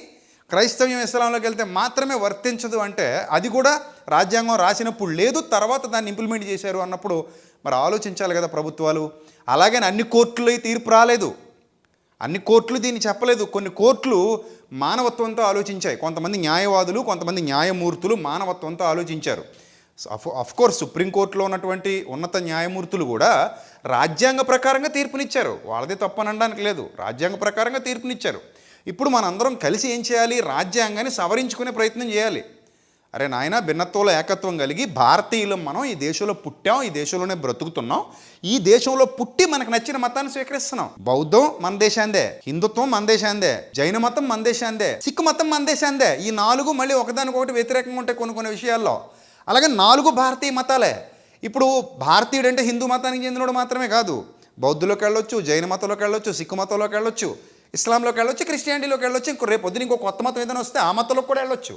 క్రైస్తవ్యం ఇస్లాంలోకి వెళ్తే మాత్రమే వర్తించదు. అంటే అది కూడా రాజ్యాంగం రాసినప్పుడు లేదు, తర్వాత దాన్ని ఇంప్లిమెంట్ చేశారు అన్నప్పుడు మరి ఆలోచించాలి కదా ప్రభుత్వాలు. అలాగని అన్ని కోర్టులు తీర్పు రాలేదు, అన్ని కోర్టులు దీన్ని చెప్పలేదు. కొన్ని కోర్టులు మానవత్వంతో ఆలోచించాయి, కొంతమంది న్యాయవాదులు, కొంతమంది న్యాయమూర్తులు మానవత్వంతో ఆలోచించారు. అఫ్కోర్స్ సుప్రీంకోర్టులో ఉన్నటువంటి ఉన్నత న్యాయమూర్తులు కూడా రాజ్యాంగ ప్రకారంగా తీర్పునిచ్చారు, వాళ్ళదే తప్పని అనడానికి లేదు, రాజ్యాంగ ప్రకారంగా తీర్పునిచ్చారు. ఇప్పుడు మనందరం కలిసి ఏం చేయాలి? రాజ్యాంగాన్ని సవరించుకునే ప్రయత్నం చేయాలి. అరే నాయన, భిన్నత్వంలో ఏకత్వం కలిగి భారతీయులం మనం, ఈ దేశంలో పుట్టాం, ఈ దేశంలోనే బ్రతుకుతున్నాం, ఈ దేశంలో పుట్టి మనకు నచ్చిన మతాన్ని స్వీకరిస్తున్నాం. బౌద్ధం మన దేశాందే, హిందుత్వం మన దేశాందే, జైన మతం మన దేశాందే, సిక్కు మతం మన దేశాందే. ఈ 4 మళ్ళీ ఒకదానికొకటి వ్యతిరేకంగా ఉంటాయి కొన్ని విషయాల్లో. అలాగే 4 భారతీయ మతాలే. ఇప్పుడు భారతీయుడు అంటే హిందూ మతానికి చెందినోడు మాత్రమే కాదు, బౌద్ధులోకి వెళ్ళొచ్చు, జైన మతంలోకి వెళ్ళొచ్చు, సిక్కు మతంలోకి వెళ్ళొచ్చు, ఇస్లాంలోకి వెళ్ళొచ్చు, క్రిస్టియానిటీలోకి వెళ్ళొచ్చు, రేపు పొద్దున ఇంకో కొత్త మతం ఏదైనా వస్తే ఆ మతంలోకి కూడా వెళ్ళొచ్చు.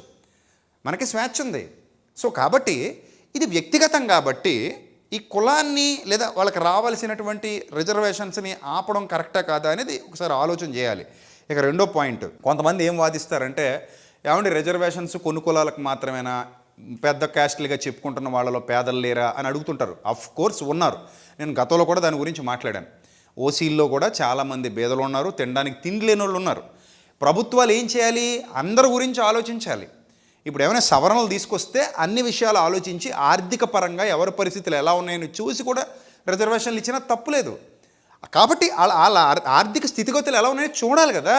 మనకి స్వేచ్ఛ ఉంది. సో కాబట్టి ఇది వ్యక్తిగతం కాబట్టి ఈ కులాన్ని లేదా వాళ్ళకి రావాల్సినటువంటి రిజర్వేషన్స్ని ఆపడం కరెక్టా కాదా అనేది ఒకసారి ఆలోచన చేయాలి. ఇక రెండో పాయింట్, కొంతమంది ఏం వాదిస్తారంటే, ఏమంటే రిజర్వేషన్స్ కొన్ని కులాలకు మాత్రమేనా, పెద్ద క్యాస్ట్లుగా చెప్పుకుంటున్న వాళ్ళలో పేదలు లేరా అని అడుగుతుంటారు. అఫ్ కోర్స్ ఉన్నారు. నేను గతంలో కూడా దాని గురించి మాట్లాడాను. ఓసీల్లో కూడా చాలామంది పేదలు ఉన్నారు, తినడానికి తిండి లేని వాళ్ళు ఉన్నారు. ప్రభుత్వాలు ఏం చేయాలి? అందరి గురించి ఆలోచించాలి. ఇప్పుడు ఏమైనా సవరణలు తీసుకొస్తే అన్ని విషయాలు ఆలోచించి ఆర్థిక పరంగా ఎవరి పరిస్థితులు ఎలా ఉన్నాయని చూసి కూడా రిజర్వేషన్లు ఇచ్చినా తప్పులేదు. కాబట్టి వాళ్ళ ఆర్థిక స్థితిగతులు ఎలా ఉన్నాయో చూడాలి కదా.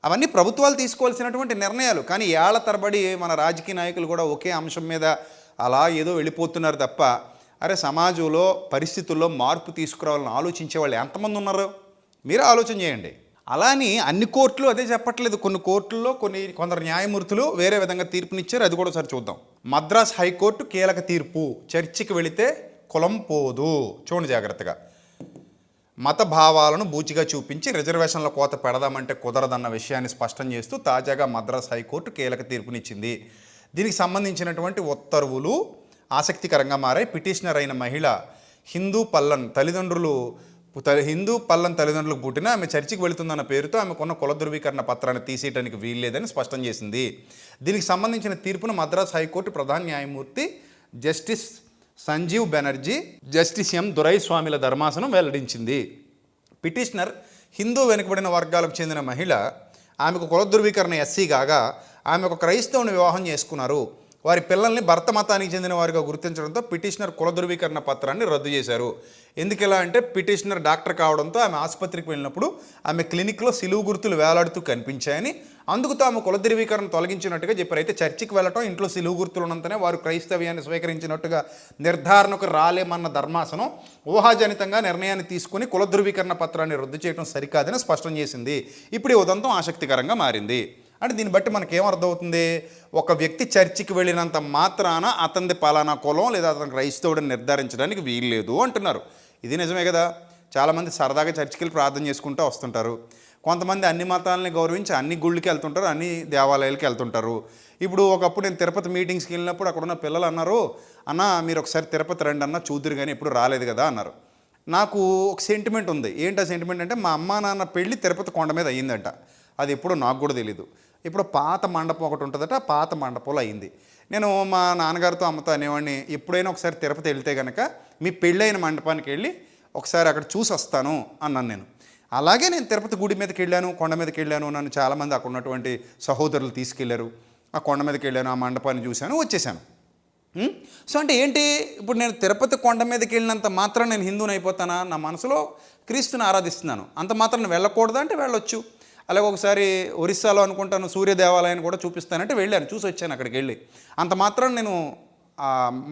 అవన్నీ ప్రభుత్వాలు తీసుకోవాల్సినటువంటి నిర్ణయాలు. కానీ ఏళ్ల తరబడి మన రాజకీయ నాయకులు కూడా ఒకే అంశం మీద అలా ఏదో వెళ్ళిపోతున్నారు తప్ప, అరే సమాజంలో పరిస్థితుల్లో మార్పు తీసుకురావాలని ఆలోచించే వాళ్ళు ఎంతమంది ఉన్నారు? మీరే ఆలోచన చేయండి. అలా అని అన్ని కోర్టులు అదే చెప్పట్లేదు. కొన్ని కోర్టుల్లో కొందరు న్యాయమూర్తులు వేరే విధంగా తీర్పునిచ్చారు. అది కూడా ఒకసారి చూద్దాం. మద్రాస్ హైకోర్టు కీలక తీర్పు. చర్చికి వెళితే కులం పోదు. చూడండి జాగ్రత్తగా. మత భావాలను బూచిగా చూపించి రిజర్వేషన్ల కోత పెడదామంటే కుదరదన్న విషయాన్ని స్పష్టం చేస్తూ తాజాగా మద్రాస్ హైకోర్టు కీలక తీర్పునిచ్చింది. దీనికి సంబంధించినటువంటి ఉత్తర్వులు ఆసక్తికరంగా మారాయి. పిటిషనర్ అయిన మహిళ హిందూ పల్లన్ తల్లిదండ్రులకు పుట్టిన ఆమె చర్చికి వెళుతుందన్న పేరుతో ఆమెకున్న కుల ధృవీకరణ పత్రాన్ని తీసేయడానికి వీల్లేదని స్పష్టం చేసింది. దీనికి సంబంధించిన తీర్పును మద్రాస్ హైకోర్టు ప్రధాన న్యాయమూర్తి justice Sanjiv Banerjee, justice M దురైస్వామిల ధర్మాసనం వెల్లడించింది. పిటిషనర్ హిందూ వెనుకబడిన వర్గాలకు చెందిన మహిళ. ఆమెకు కుల ధృవీకరణ ఎస్సీ కాగా ఆమె ఒక క్రైస్తవుని వివాహం చేసుకున్నారు. వారి పిల్లల్ని భర్త మతానికి చెందిన వారిగా గుర్తించడంతో పిటిషనర్ కుల ధృవీకరణ పత్రాన్ని రద్దు చేశారు. ఎందుకెలా అంటే పిటిషనర్ డాక్టర్ కావడంతో ఆమె ఆసుపత్రికి వెళ్ళినప్పుడు ఆమె క్లినిక్లో సిలువు గుర్తులు వేలాడుతూ కనిపించాయని, అందుకు తాము కుల ధృవీకరణ తొలగించినట్టుగా చెప్పారు. అయితే చర్చికి వెళ్ళటం, ఇంట్లో సిలువు గుర్తులు ఉన్నంతనే వారు క్రైస్తవ్యాన్ని స్వీకరించినట్టుగా నిర్ధారణకు రాలేమన్న ధర్మాసనం ఊహాజనితంగా నిర్ణయాన్ని తీసుకుని కుల ధృవీకరణ పత్రాన్ని రద్దు చేయడం సరికాదని స్పష్టం చేసింది. ఇప్పుడు ఈ ఉదంతం ఆసక్తికరంగా మారింది. అంటే దీన్ని బట్టి మనకేమర్థమవుతుంది? ఒక వ్యక్తి చర్చికి వెళ్ళినంత మాత్రాన అతనిది పలానా కులం లేదా అతను క్రైస్తవుడిని నిర్ధారించడానికి వీల్లేదు అంటున్నారు. ఇది నిజమే కదా. చాలామంది సరదాగా చర్చికి వెళ్ళి ప్రార్థన చేసుకుంటూ వస్తుంటారు. కొంతమంది అన్ని మతాలని గౌరవించి అన్ని గుళ్ళకి వెళ్తుంటారు, అన్ని దేవాలయాలకి వెళ్తుంటారు. ఇప్పుడు ఒకప్పుడు నేను తిరుపతి మీటింగ్స్కి వెళ్ళినప్పుడు అక్కడ ఉన్న పిల్లలు అన్నారు, అన్న మీరు ఒకసారి తిరుపతి రండి అన్న, చూదురు కానీ ఎప్పుడు రాలేదు కదా అన్నారు. నాకు ఒక సెంటిమెంట్ ఉంది. ఏంటి ఆ సెంటిమెంట్ అంటే, మా అమ్మా నాన్న పెళ్ళి తిరుపతి కొండ మీద అయ్యిందంట. అది ఎప్పుడో నాకు కూడా తెలీదు. ఇప్పుడు పాత మండపం ఒకటి ఉంటుందట, పాత మండపంలో అయింది. నేను మా నాన్నగారితో అమ్మతో అనేవాడిని, ఎప్పుడైనా ఒకసారి తిరుపతి వెళ్తే కనుక మీ పెళ్ళైన మండపానికి వెళ్ళి ఒకసారి అక్కడ చూసి వస్తాను అన్నాను నేను. అలాగే నేను తిరుపతి గుడి మీదకి వెళ్ళాను, కొండ మీదకి వెళ్ళాను. నన్ను చాలామంది అక్కడ ఉన్నటువంటి సహోదరులు తీసుకెళ్లారు. ఆ కొండ మీదకి వెళ్ళాను, ఆ మండపాన్ని చూశాను, వచ్చేసాను. సో అంటే ఏంటి? ఇప్పుడు నేను తిరుపతి కొండ మీదకి వెళ్ళినంత మాత్రం నేను హిందూని అయిపోతానా? నా మనసులో క్రీస్తుని ఆరాధిస్తున్నాను, అంత మాత్రం వెళ్ళకూడదా అంటే వెళ్ళొచ్చు. అలాగే ఒకసారి ఒరిస్సాలో అనుకుంటాను సూర్య దేవాలయాన్ని కూడా చూపిస్తానంటే వెళ్ళాను, చూసి వచ్చాను అక్కడికి వెళ్ళి. అంత మాత్రం నేను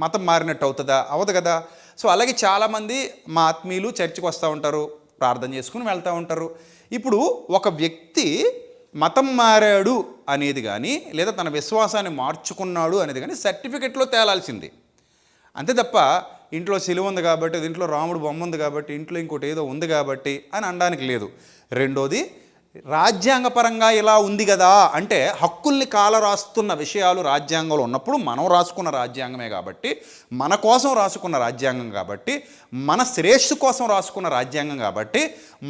మతం మారినట్టు అవుతుందా? అవ్వదు కదా. సో అలాగే చాలామంది మా ఆత్మీయులు చర్చికి వస్తూ ఉంటారు, ప్రార్థన చేసుకుని వెళ్తూ ఉంటారు. ఇప్పుడు ఒక వ్యక్తి మతం మారాడు అనేది కానీ లేదా తన విశ్వాసాన్ని మార్చుకున్నాడు అనేది కానీ సర్టిఫికెట్లో తేలాల్సింది. అంతే తప్ప ఇంట్లో సిలువ ఉంది కాబట్టి, ఇంట్లో రాముడు బొమ్మ ఉంది కాబట్టి, ఇంట్లో ఇంకోటి ఏదో ఉంది కాబట్టి అని అనడానికి లేదు. రెండోది, రాజ్యాంగపరంగా ఇలా ఉంది కదా అంటే హక్కుల్ని కాలరాస్తున్న విషయాలు రాజ్యాంగంలో ఉన్నప్పుడు మనం రాసుకున్న రాజ్యాంగమే కాబట్టి, మన కోసం రాసుకున్న రాజ్యాంగం కాబట్టి, మన శ్రేయస్సు కోసం రాసుకున్న రాజ్యాంగం కాబట్టి,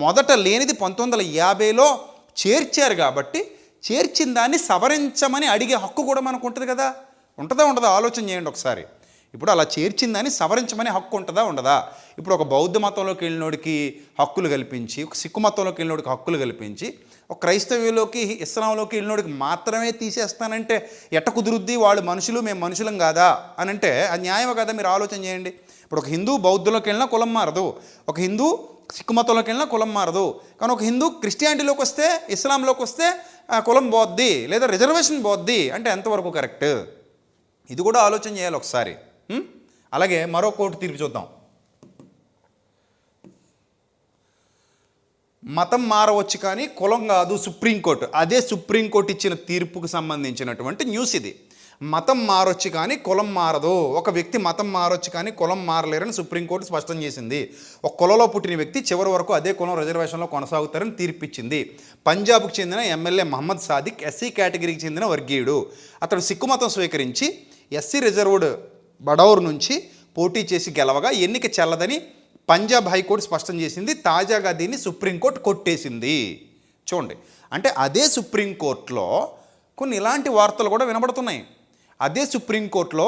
మొదట లేనిది 1950లో చేర్చారు కాబట్టి చేర్చిన దాన్ని సవరించమని అడిగే హక్కు కూడా మనకు ఉంటుంది కదా. ఉంటుందా ఉండదా? ఆలోచన చేయండి ఒకసారి. ఇప్పుడు అలా చేర్చిందని సవరించమని హక్కు ఉంటుందా ఉండదా? ఇప్పుడు ఒక బౌద్ధ మతంలోకి వెళ్ళినోడికి హక్కులు కల్పించి, ఒక సిక్కు మతంలోకి వెళ్ళినోడికి హక్కులు కల్పించి, ఒక క్రైస్తవ్యంలోకి ఇస్లాంలోకి వెళ్ళినోడికి మాత్రమే తీసేస్తానంటే ఎట్ట కుదురుద్ది? వాళ్ళు మనుషులు, మేము మనుషులం కాదా అని అంటే అది న్యాయమే కదా? మీరు ఆలోచన చేయండి. ఇప్పుడు ఒక హిందూ బౌద్ధంలోకి వెళ్ళినా కులం మారదు, ఒక హిందూ సిక్కు మతంలోకి వెళ్ళినా కులం మారదు. కానీ ఒక హిందూ క్రిస్టియానిటీలోకి వస్తే, ఇస్లాంలోకి వస్తే కులం పోద్ది లేదా రిజర్వేషన్ పోద్ది అంటే ఎంతవరకు కరెక్ట్? ఇది కూడా ఆలోచన చేయాలి ఒకసారి. అలాగే మరో కోర్టు తీర్పు చూద్దాం. మతం మారవచ్చు కానీ కులం కాదు సుప్రీంకోర్టు. అదే సుప్రీంకోర్టు ఇచ్చిన తీర్పుకు సంబంధించినటువంటి న్యూస్ ఇది. మతం మారొచ్చు కానీ కులం మారదు. ఒక వ్యక్తి మతం మారొచ్చు కానీ కులం మారలేరని సుప్రీంకోర్టు స్పష్టం చేసింది. ఒక కులంలో పుట్టిన వ్యక్తి చివరి వరకు అదే కులం రిజర్వేషన్లో కొనసాగుతారని తీర్పిచ్చింది. పంజాబ్కు చెందిన ఎమ్మెల్యే మహమ్మద్ సాదిక్ ఎస్సీ కేటగిరీకి చెందిన వర్గీయుడు. అతడు సిక్కు మతం స్వీకరించి ఎస్సీ రిజర్వ్డ్ బడౌర్ నుంచి పోటీ చేసి గెలవగా ఎన్నిక చెల్లదని పంజాబ్ హైకోర్టు స్పష్టం చేసింది. తాజాగా దీన్ని సుప్రీంకోర్టు కొట్టేసింది. చూడండి, అంటే అదే సుప్రీంకోర్టులో కొన్ని ఇలాంటి వార్తలు కూడా వినబడుతున్నాయి. అదే సుప్రీంకోర్టులో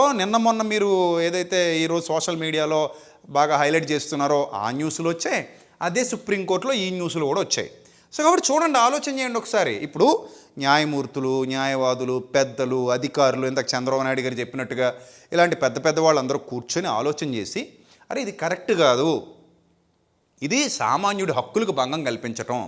మొన్న మీరు ఏదైతే ఈరోజు సోషల్ మీడియాలో బాగా హైలైట్ చేస్తున్నారో ఆ న్యూస్లు వచ్చాయి, అదే సుప్రీంకోర్టులో ఈ న్యూస్లు కూడా వచ్చాయి. సో కాబట్టి చూడండి, ఆలోచన చేయండి ఒకసారి. ఇప్పుడు న్యాయమూర్తులు, న్యాయవాదులు, పెద్దలు, అధికారులు, ఇంతకు చంద్రబాబు నాయుడు గారు చెప్పినట్టుగా ఇలాంటి పెద్ద వాళ్ళందరూ కూర్చొని ఆలోచన చేసి, అరే ఇది కరెక్ట్ కాదు, ఇది సామాన్యుడి హక్కులకు భంగం కల్పించటం.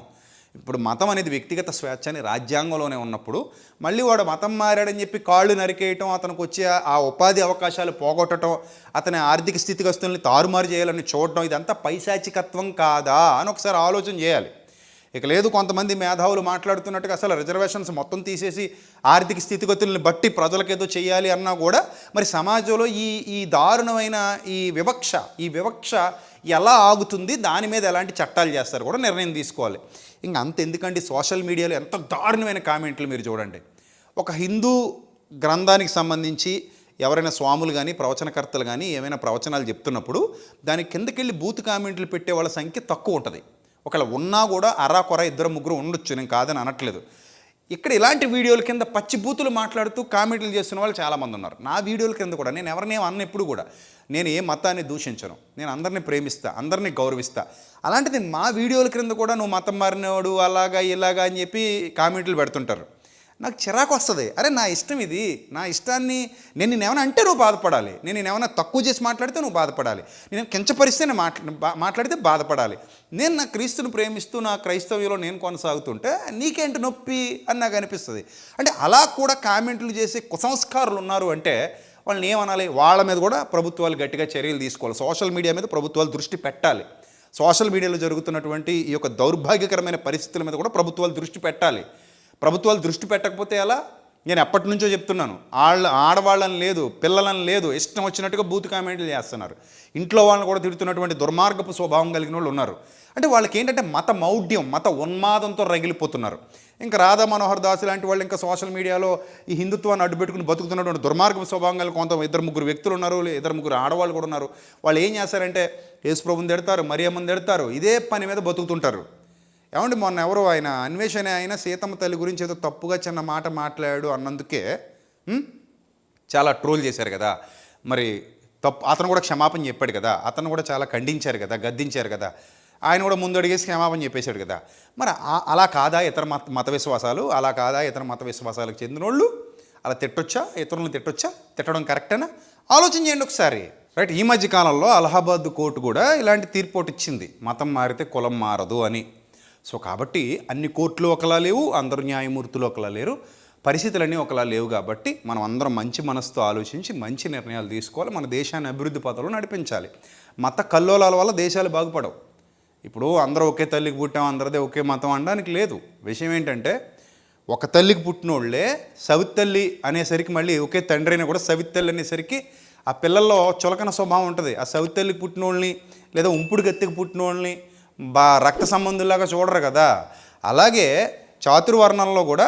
ఇప్పుడు మతం అనేది వ్యక్తిగత స్వేచ్ఛ అని రాజ్యాంగంలోనే ఉన్నప్పుడు మళ్ళీ వాడు మతం మారాడని చెప్పి కాళ్ళు నరికేయటం, అతనికి వచ్చే ఆ ఉపాధి అవకాశాలు పోగొట్టడం, అతని ఆర్థిక స్థితిగతుల్ని తారుమారు చేయాలని చూడటం, ఇదంతా పైశాచికత్వం కాదా అని ఒకసారి ఆలోచన చేయాలి. ఇక లేదు, కొంతమంది మేధావులు మాట్లాడుతున్నట్టుగా అసలు రిజర్వేషన్స్ మొత్తం తీసేసి ఆర్థిక స్థితిగతుల్ని బట్టి ప్రజలకు ఏదో చేయాలి అన్నా కూడా మరి సమాజంలో ఈ దారుణమైన ఈ వివక్ష ఎలా ఆగుతుంది, దాని మీద ఎలాంటి చట్టాలు చేస్తారు కూడా నిర్ణయం తీసుకోవాలి. ఇంకా అంతెందుకండి, సోషల్ మీడియాలో ఎంత దారుణమైన కామెంట్లు మీరు చూడండి. ఒక హిందూ గ్రంథానికి సంబంధించి ఎవరైనా స్వాములు కానీ ప్రవచనకర్తలు కానీ ఏమైనా ప్రవచనాలు చెప్తున్నప్పుడు దాని కిందకెళ్ళి బూత్ కామెంట్లు పెట్టే వాళ్ళ సంఖ్య తక్కువ ఉంటుంది. ఒకవేళ ఉన్నా కూడా అరాకొర 2-3 ఉండొచ్చు, నేను కాదని అనట్లేదు. ఇక్కడ ఇలాంటి వీడియోల కింద పచ్చి బూతులు మాట్లాడుతూ కామెంట్లు చేస్తున్న వాళ్ళు చాలామంది ఉన్నారు. నా వీడియోల కింద కూడా నేను ఎవరినేం అన్న ఎప్పుడు కూడా నేను ఏ మతాన్ని దూషించను, నేను అందరినీ ప్రేమిస్తా, అందరినీ గౌరవిస్తా. అలాంటిది మా వీడియోల క్రింద కూడా నువ్వు మతం మారినవాడు అలాగా ఇలాగా అని చెప్పి కామెంట్లు పెడుతుంటారు. నాకు చిరాకు వస్తుంది. అరే నా ఇష్టం ఇది, నా ఇష్టాన్ని నేను ఏమైనా అంటే నువ్వు బాధపడాలి, నేను ఏమైనా తక్కువ చేసి మాట్లాడితే నువ్వు బాధపడాలి, నేను కించపరిస్తే నేను మాట్లాడితే బాధపడాలి. నేను నా క్రీస్తుని ప్రేమిస్తూ నా క్రైస్తవ్యంలో నేను కొనసాగుతుంటే నీకేంటి నొప్పి అని నాకు అనిపిస్తుంది. అంటే అలా కూడా కామెంట్లు చేసే కుసంస్కారులు ఉన్నారు అంటే వాళ్ళని ఏమనాలి? వాళ్ళ మీద కూడా ప్రభుత్వాలు గట్టిగా చర్యలు తీసుకోవాలి. సోషల్ మీడియా మీద ప్రభుత్వాలు దృష్టి పెట్టాలి. సోషల్ మీడియాలో జరుగుతున్నటువంటి ఈ యొక్క దౌర్భాగ్యకరమైన పరిస్థితుల మీద కూడా ప్రభుత్వాలు దృష్టి పెట్టాలి. ప్రభుత్వాలు దృష్టి పెట్టకపోతే ఎలా? నేను ఎప్పటి నుంచో చెప్తున్నాను, ఆడవాళ్ళని లేదు, పిల్లలని లేదు, ఇష్టం వచ్చినట్టుగా బూత్ కామెంట్లు చేస్తున్నారు. ఇంట్లో వాళ్ళని కూడా తిడుతున్నటువంటి దుర్మార్గపు స్వభావం కలిగిన వాళ్ళు ఉన్నారు. అంటే వాళ్ళకి ఏంటంటే మత మౌఢ్యం, మత ఉన్మాదంతో రగిలిపోతున్నారు. ఇంకా రాధా మనోహర్ దాస్ లాంటి వాళ్ళు ఇంకా సోషల్ మీడియాలో ఈ హిందుత్వాన్ని అడ్డుపెట్టుకుని బతుకుతున్నటువంటి దుర్మార్గపు స్వభావం కలిగిన కొంత 2-3 వ్యక్తులు ఉన్నారు, 2-3 ఆడవాళ్ళు కూడా ఉన్నారు. వాళ్ళు ఏం చేస్తారంటే యేసుప్రభుని తిడతారు, మరియమ్మని తిడతారు, ఇదే పని మీద బతుకుతుంటారు. ఏమండి, మొన్న ఎవరో ఆయన అన్వేషణ ఆయన సీతమ్మ తల్లి గురించి ఏదో తప్పుగా చిన్న మాట మాట్లాడాడు అన్నందుకే చాలా ట్రోల్ చేశారు కదా. మరి అతను కూడా క్షమాపణ చెప్పాడు కదా, అతను కూడా చాలా ఖండించారు కదా, గద్దించారు కదా, ఆయన కూడా ముందు అడిగేసి క్షమాపణ చెప్పేశాడు కదా. మరి అలా కాదా ఇతర మత విశ్వాసాలు? అలా కాదా ఇతర మత విశ్వాసాలకు చెందిన వాళ్ళు? అలా తిట్టొచ్చా? ఇతరులను తిట్టొచ్చా? తిట్టడం కరెక్టేనా? ఆలోచన చేయండి ఒకసారి. రైట్, ఈ మధ్య కాలంలో అలహాబాద్ కోర్టు కూడా ఇలాంటి తీర్పు ఇచ్చింది, మతం మారితే కులం మారదు అని. సో కాబట్టి అన్ని కోర్టులు ఒకలా లేవు, అందరు న్యాయమూర్తులు ఒకలా లేరు, పరిస్థితులన్నీ ఒకలా లేవు. కాబట్టి మనం అందరం మంచి మనసుతో ఆలోచించి మంచి నిర్ణయాలు తీసుకోవాలి, మన దేశాన్ని అభివృద్ధి పథంలో నడిపించాలి. మత కల్లోలాల వల్ల దేశాలు బాగుపడవు. ఇప్పుడు అందరూ ఒకే తల్లికి పుట్టాం, అందరిదే ఒకే మతం అనడానికి లేదు. విషయం ఏంటంటే ఒక తల్లికి పుట్టినోళ్ళే సవితల్లి అనేసరికి, మళ్ళీ ఒకే తండ్రి అయినా కూడా సవితల్లి అనేసరికి ఆ పిల్లల్లో చులకన స్వభావం ఉంటుంది. ఆ సవితల్లికి పుట్టినోళ్ళని లేదా ఉంపుడు గత్తికి పుట్టినోళ్ళని రక్త సంబంధుల్లాగా చూడరు కదా. అలాగే చాతుర్వర్ణంలో కూడా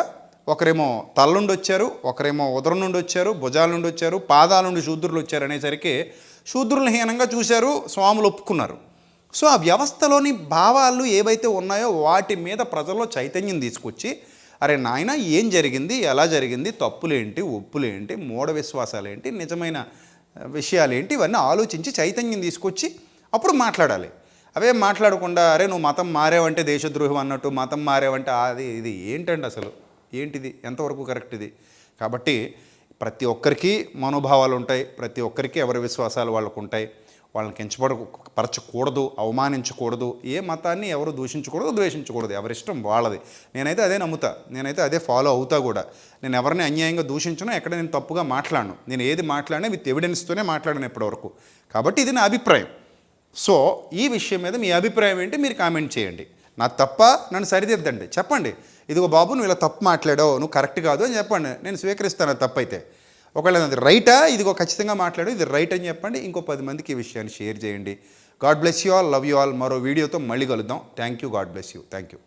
ఒకరేమో తల నుండి వచ్చారు, ఒకరేమో ఉదరం నుండి వచ్చారు, భుజాల నుండి వచ్చారు, పాదాల నుండి శూద్రులు వచ్చారు అనేసరికి శూద్రులను హీనంగా చూశారు, స్వాములు ఒప్పుకున్నారు. సో ఆ వ్యవస్థలోని భావాలు ఏవైతే ఉన్నాయో వాటి మీద ప్రజల్లో చైతన్యం తీసుకొచ్చి, అరే నాయన ఏం జరిగింది, ఎలా జరిగింది, తప్పులేంటి, ఒప్పులేంటి, మూఢ విశ్వాసాలేంటి, నిజమైన విషయాలేంటి, ఇవన్నీ ఆలోచించి చైతన్యం తీసుకొచ్చి అప్పుడు మాట్లాడాలి. అవే మాట్లాడకుండా అరే నువ్వు మతం మారేవంటే దేశద్రోహం అన్నట్టు, మతం మారేవంటే అది ఇది ఏంటండి అసలు ఏంటిది, ఎంతవరకు కరెక్ట్ ఇది? కాబట్టి ప్రతి ఒక్కరికి మనోభావాలు ఉంటాయి, ప్రతి ఒక్కరికి ఎవరి విశ్వాసాలు వాళ్ళకు ఉంటాయి. వాళ్ళని కించపరచకూడదు, అవమానించకూడదు, ఏ మతాన్ని ఎవరు దూషించకూడదు, ద్వేషించకూడదు, ఎవరిష్టం వాళ్ళది. నేనైతే అదే నమ్ముతా, నేనైతే అదే ఫాలో అవుతా కూడా. నేను ఎవరిని అన్యాయంగా దూషించను, ఎక్కడ నేను తప్పుగా మాట్లాడను. నేను ఏది మాట్లాడినా విత్ ఎవిడెన్స్తోనే మాట్లాడను ఇప్పటివరకు. కాబట్టి ఇది నా అభిప్రాయం. సో ఈ విషయం మీద మీ అభిప్రాయం ఏంటి మీరు కామెంట్ చేయండి. నా తప్ప నన్ను సరిదిద్దండి, చెప్పండి ఇదిగో బాబు నువ్వు ఇలా తప్పు మాట్లాడావు, నువ్వు కరెక్ట్ కాదు అని చెప్పండి, నేను స్వీకరిస్తాను తప్పు అయితే. ఒకవేళ అది రైటా, ఇదిగో ఖచ్చితంగా మాట్లాడు, ఇది రైట్ అని చెప్పండి. ఇంకో 10 మందికి ఈ విషయాన్ని షేర్ చేయండి. God bless you all, love you all. మరో వీడియోతో మళ్ళీ కలుద్దాం. Thank you, God bless you, thank you.